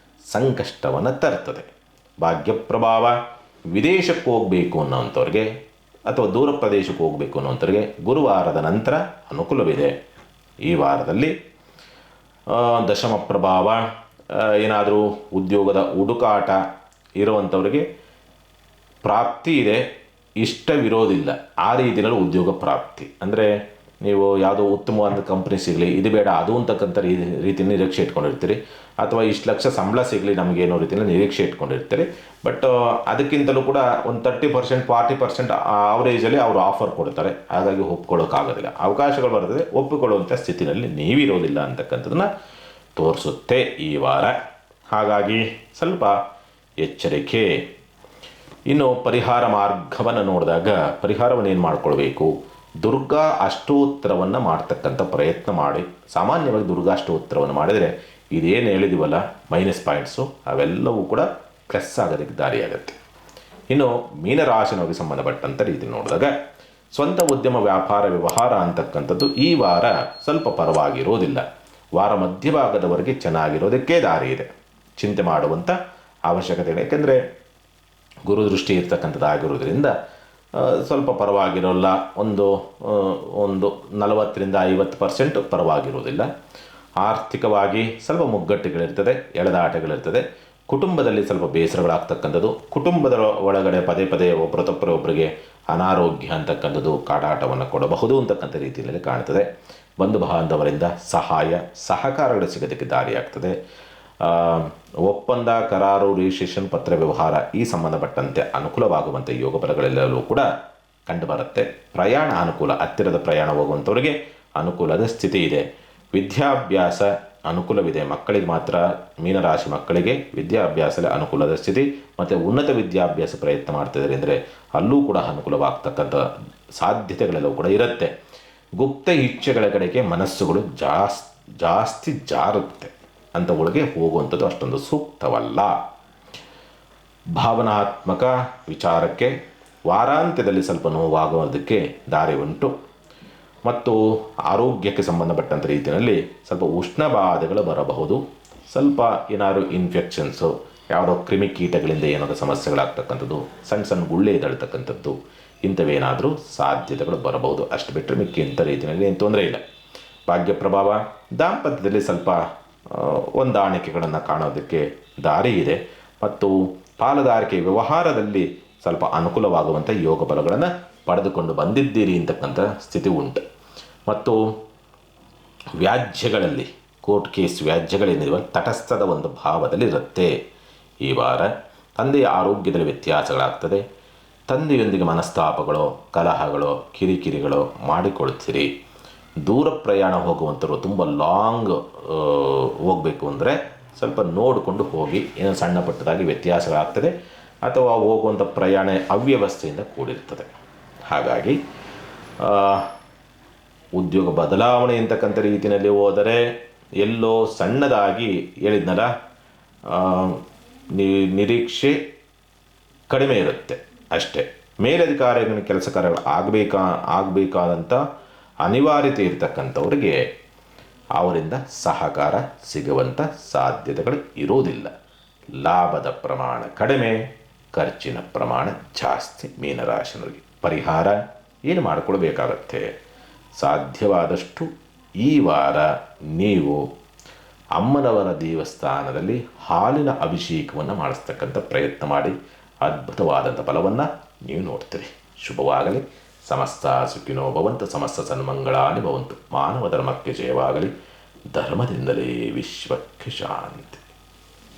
ಸಂಕಷ್ಟವನ್ನು ತರ್ತದೆ. ಭಾಗ್ಯ ಪ್ರಭಾವ ವಿದೇಶಕ್ಕೆ ಹೋಗಬೇಕು ಅನ್ನೋಂಥವ್ರಿಗೆ ಅಥವಾ ದೂರ ಪ್ರದೇಶಕ್ಕೆ ಹೋಗಬೇಕು ಅನ್ನೋಂಥವ್ರಿಗೆ ಗುರುವಾರದ ನಂತರ ಅನುಕೂಲವಿದೆ. ಈ ವಾರದಲ್ಲಿ ದಶಮ ಪ್ರಭಾವ ಏನಾದರೂ ಉದ್ಯೋಗದ ಹುಡುಕಾಟ ಇರುವಂಥವ್ರಿಗೆ ಪ್ರಾಪ್ತಿ ಇದೆ, ಇಷ್ಟವಿರೋದಿಲ್ಲ. ಆ ರೀತಿಯಲ್ಲಿ ಉದ್ಯೋಗ ಪ್ರಾಪ್ತಿ ಅಂದರೆ ನೀವು ಯಾವುದೋ ಉತ್ತಮವಾದ ಕಂಪ್ನಿ ಸಿಗಲಿ, ಇದು ಬೇಡ ಅದು ಅಂತಕ್ಕಂಥ ರೀತಿಯಲ್ಲಿ ನಿರೀಕ್ಷೆ ಇಟ್ಕೊಂಡಿರ್ತೀರಿ, ಅಥವಾ ಇಷ್ಟು ಲಕ್ಷ ಸಂಬಳ ಸಿಗಲಿ ನಮಗೇನೋ ರೀತಿಯಲ್ಲಿ ನಿರೀಕ್ಷೆ ಇಟ್ಕೊಂಡಿರ್ತೀರಿ. ಬಟ್ ಅದಕ್ಕಿಂತಲೂ ಕೂಡ ಒಂದು 30% 40% ಅವರೇಜಲ್ಲಿ ಅವರು ಆಫರ್ ಕೊಡ್ತಾರೆ. ಹಾಗಾಗಿ ಒಪ್ಕೊಳ್ಳೋಕ್ಕಾಗೋದಿಲ್ಲ, ಅವಕಾಶಗಳು ಬರ್ತದೆ, ಒಪ್ಪಿಕೊಳ್ಳುವಂಥ ಸ್ಥಿತಿನಲ್ಲಿ ನೀವಿರೋದಿಲ್ಲ ಅಂತಕ್ಕಂಥದ್ದನ್ನು ತೋರಿಸುತ್ತೆ ಈ ವಾರ. ಹಾಗಾಗಿ ಸ್ವಲ್ಪ ಎಚ್ಚರಿಕೆ. ಇನ್ನು ಪರಿಹಾರ ಮಾರ್ಗವನ್ನು ನೋಡಿದಾಗ ಪರಿಹಾರವನ್ನು ಏನು ಮಾಡ್ಕೊಳ್ಬೇಕು? ದುರ್ಗಾ ಅಷ್ಟೋತ್ತರವನ್ನು ಮಾಡ್ತಕ್ಕಂಥ ಪ್ರಯತ್ನ ಮಾಡಿ. ಸಾಮಾನ್ಯವಾಗಿ ದುರ್ಗಾ ಅಷ್ಟೋತ್ತರವನ್ನು ಮಾಡಿದರೆ ಇದೇನು ಹೇಳಿದೀವಲ್ಲ ಮೈನಸ್ ಪಾಯಿಂಟ್ಸು ಅವೆಲ್ಲವೂ ಕೂಡ ಪ್ಲಸ್ ಆಗೋದಕ್ಕೆ ದಾರಿಯಾಗುತ್ತೆ. ಇನ್ನು ಮೀನರಾಶಿನವರಿಗೆ ಸಂಬಂಧಪಟ್ಟಂಥ ರೀತಿ ನೋಡಿದಾಗ ಸ್ವಂತ ಉದ್ಯಮ ವ್ಯಾಪಾರ ವ್ಯವಹಾರ ಅಂತಕ್ಕಂಥದ್ದು ಈ ವಾರ ಸ್ವಲ್ಪ ಪರವಾಗಿರೋದಿಲ್ಲ. ವಾರ ಮಧ್ಯಭಾಗದವರೆಗೆ ಚೆನ್ನಾಗಿರೋದಕ್ಕೆ ದಾರಿ ಇದೆ, ಚಿಂತೆ ಮಾಡುವಂಥ ಅವಶ್ಯಕತೆ ಇದೆ. ಯಾಕೆಂದರೆ ಗುರುದೃಷ್ಟಿ ಇರ್ತಕ್ಕಂಥದ್ದಾಗಿರೋದ್ರಿಂದ ಸ್ವಲ್ಪ ಪರವಾಗಿರೋಲ್ಲ. ಒಂದು 40-50% ಪರವಾಗಿರೋದಿಲ್ಲ. ಆರ್ಥಿಕವಾಗಿ ಸ್ವಲ್ಪ ಮುಗ್ಗಟ್ಟುಗಳಿರ್ತದೆ, ಎಳೆದಾಟಗಳಿರ್ತದೆ. ಕುಟುಂಬದಲ್ಲಿ ಸ್ವಲ್ಪ ಬೇಸರಗಳಾಗ್ತಕ್ಕಂಥದ್ದು, ಕುಟುಂಬದ ಒಳಗಡೆ ಪದೇ ಪದೇ ಒಬ್ಬರಿಗೆ ಅನಾರೋಗ್ಯ ಅಂತಕ್ಕಂಥದ್ದು ಕಾಡಾಟವನ್ನು ಕೊಡಬಹುದು ಅಂತಕ್ಕಂಥ ರೀತಿಯಲ್ಲಿ ಕಾಣ್ತದೆ. ಬಂಧು ಬಾಂಧವರಿಂದ ಸಹಾಯ ಸಹಕಾರಗಳು ಸಿಗೋದಕ್ಕೆ ದಾರಿಯಾಗ್ತದೆ. ಒಪ್ಪಂದ, ಕರಾರು, ರಿಜಿಸ್ಟ್ರೇಷನ್, ಪತ್ರ ವ್ಯವಹಾರ ಈ ಸಂಬಂಧಪಟ್ಟಂತೆ ಅನುಕೂಲವಾಗುವಂಥ ಯೋಗ ಫಲಗಳೆಲ್ಲವೂ ಕೂಡ ಕಂಡುಬರುತ್ತೆ. ಪ್ರಯಾಣ ಅನುಕೂಲ, ಹತ್ತಿರದ ಪ್ರಯಾಣ ಹೋಗುವಂಥವರಿಗೆ ಅನುಕೂಲದ ಸ್ಥಿತಿ ಇದೆ. ವಿದ್ಯಾಭ್ಯಾಸ ಅನುಕೂಲವಿದೆ. ಮಕ್ಕಳಿಗೆ ಮಾತ್ರ, ಮೀನರಾಶಿ ಮಕ್ಕಳಿಗೆ ವಿದ್ಯಾಭ್ಯಾಸದಲ್ಲಿ ಅನುಕೂಲದ ಸ್ಥಿತಿ, ಮತ್ತು ಉನ್ನತ ವಿದ್ಯಾಭ್ಯಾಸ ಪ್ರಯತ್ನ ಮಾಡ್ತಿದ್ದಾರೆ ಅಂದರೆ ಅಲ್ಲೂ ಕೂಡ ಅನುಕೂಲವಾಗ್ತಕ್ಕಂಥ ಸಾಧ್ಯತೆಗಳೆಲ್ಲವೂ ಕೂಡ ಇರುತ್ತೆ. ಗುಪ್ತ ಇಚ್ಛೆಗಳ ಕಡೆಗೆ ಮನಸ್ಸುಗಳು ಜಾಸ್ತಿ ಜಾರುತ್ತೆ, ಅಂಥವುಗಳಿಗೆ ಹೋಗುವಂಥದ್ದು ಅಷ್ಟೊಂದು ಸೂಕ್ತವಲ್ಲ. ಭಾವನಾತ್ಮಕ ವಿಚಾರಕ್ಕೆ ವಾರಾಂತ್ಯದಲ್ಲಿ ಸ್ವಲ್ಪ ನೋವಾಗುವುದಕ್ಕೆ ದಾರಿ ಉಂಟು. ಮತ್ತು ಆರೋಗ್ಯಕ್ಕೆ ಸಂಬಂಧಪಟ್ಟಂಥ ರೀತಿಯಲ್ಲಿ ಸ್ವಲ್ಪ ಉಷ್ಣಬಾಧೆಗಳು ಬರಬಹುದು. ಸ್ವಲ್ಪ ಏನಾದರೂ ಇನ್ಫೆಕ್ಷನ್ಸು, ಯಾವುದೋ ಕ್ರಿಮಿಕೀಟಗಳಿಂದ ಏನಾದರೂ ಸಮಸ್ಯೆಗಳಾಗ್ತಕ್ಕಂಥದ್ದು, ಸಣ್ಣ ಸಣ್ಣ ಗುಳ್ಳೆ ಎದ್ದೇಳ್ತಕ್ಕಂಥದ್ದು, ಇಂಥವೇನಾದರೂ ಸಾಧ್ಯತೆಗಳು ಬರಬಹುದು. ಅಷ್ಟು ಬಿಟ್ಟರೆ ಮಿಕ್ಕಿಂಥ ರೀತಿಯಲ್ಲಿ ಏನು ತೊಂದರೆ ಇಲ್ಲ. ಭಾಗ್ಯ ಪ್ರಭಾವ ದಾಂಪತ್ಯದಲ್ಲಿ ಸ್ವಲ್ಪ ಹೊಂದಾಣಿಕೆಗಳನ್ನು ಕಾಣೋದಕ್ಕೆ ದಾರಿ ಇದೆ. ಮತ್ತು ಪಾಲುದಾರಿಕೆ ವ್ಯವಹಾರದಲ್ಲಿ ಸ್ವಲ್ಪ ಅನುಕೂಲವಾಗುವಂಥ ಯೋಗ ಬಲಗಳನ್ನು ಪಡೆದುಕೊಂಡು ಬಂದಿದ್ದೀರಿ ಅಂತಕ್ಕಂಥ ಸ್ಥಿತಿ ಉಂಟು. ಮತ್ತು ವ್ಯಾಜ್ಯಗಳಲ್ಲಿ, ಕೋರ್ಟ್ ಕೇಸ್ ವ್ಯಾಜ್ಯಗಳೇನಿರುವ ತಟಸ್ಥದ ಒಂದು ಭಾವದಲ್ಲಿ ಇರುತ್ತೆ. ಈ ವಾರ ತಂದೆಯ ಆರೋಗ್ಯದಲ್ಲಿ ವ್ಯತ್ಯಾಸಗಳಾಗ್ತದೆ. ತಂದೆಯೊಂದಿಗೆ ಮನಸ್ತಾಪಗಳು, ಕಲಹಗಳು, ಕಿರಿಕಿರಿಗಳು ಮಾಡಿಕೊಳ್ತೀರಿ. ದೂರ ಪ್ರಯಾಣ ಹೋಗುವಂಥವ್ರು ತುಂಬ ಲಾಂಗ್ ಹೋಗಬೇಕು ಅಂದರೆ ಸ್ವಲ್ಪ ನೋಡಿಕೊಂಡು ಹೋಗಿ. ಏನೋ ಸಣ್ಣ ಪಟ್ಟದಾಗಿ ವ್ಯತ್ಯಾಸಗಳಾಗ್ತದೆ, ಅಥವಾ ಹೋಗುವಂಥ ಪ್ರಯಾಣ ಅವ್ಯವಸ್ಥೆಯಿಂದ ಕೂಡಿರ್ತದೆ. ಹಾಗಾಗಿ ಉದ್ಯೋಗ ಬದಲಾವಣೆ ಅಂತಕ್ಕಂಥ ರೀತಿಯಲ್ಲಿ ಹೋದರೆ ಎಲ್ಲೋ ಸಣ್ಣದಾಗಿ ಹೇಳಿದ್ನಲ್ಲ, ನಿರೀಕ್ಷೆ ಕಡಿಮೆ ಇರುತ್ತೆ ಅಷ್ಟೇ. ಮೇಲಧಿಕಾರಿಗಳ ಕೆಲಸ ಕಾರ್ಯಗಳು ಆಗಬೇಕಾದಂಥ ಅನಿವಾರ್ಯತೆ ಇರತಕ್ಕಂಥವ್ರಿಗೆ ಅವರಿಂದ ಸಹಕಾರ ಸಿಗುವಂಥ ಸಾಧ್ಯತೆಗಳು ಇರೋದಿಲ್ಲ. ಲಾಭದ ಪ್ರಮಾಣ ಕಡಿಮೆ, ಖರ್ಚಿನ ಪ್ರಮಾಣ ಜಾಸ್ತಿ ಮೀನರಾಶಿನವರಿಗೆ. ಪರಿಹಾರ ಏನು ಮಾಡಿಕೊಳ್ಬೇಕಾಗತ್ತೆ? ಸಾಧ್ಯವಾದಷ್ಟು ಈ ವಾರ ನೀವು ಅಮ್ಮನವರ ದೇವಸ್ಥಾನದಲ್ಲಿ ಹಾಲಿನ ಅಭಿಷೇಕವನ್ನು ಮಾಡಿಸ್ತಕ್ಕಂಥ ಪ್ರಯತ್ನ ಮಾಡಿ. ಅದ್ಭುತವಾದಂಥ ಫಲವನ್ನು ನೀವು ನೋಡ್ತೀರಿ. ಶುಭವಾಗಲಿ. ಸಮಸ್ತ ಸುಖಿನೋ ಭವಂತು, ಸಮಸ್ತ ಸನ್ಮಂಗಳಾನಿ ಭವಂತು. ಮಾನವ ಧರ್ಮಕ್ಕೆ ಜಯವಾಗಲಿ. ಧರ್ಮದಿಂದಲೇ ವಿಶ್ವಕ್ಕೆ ಶಾಂತಿ.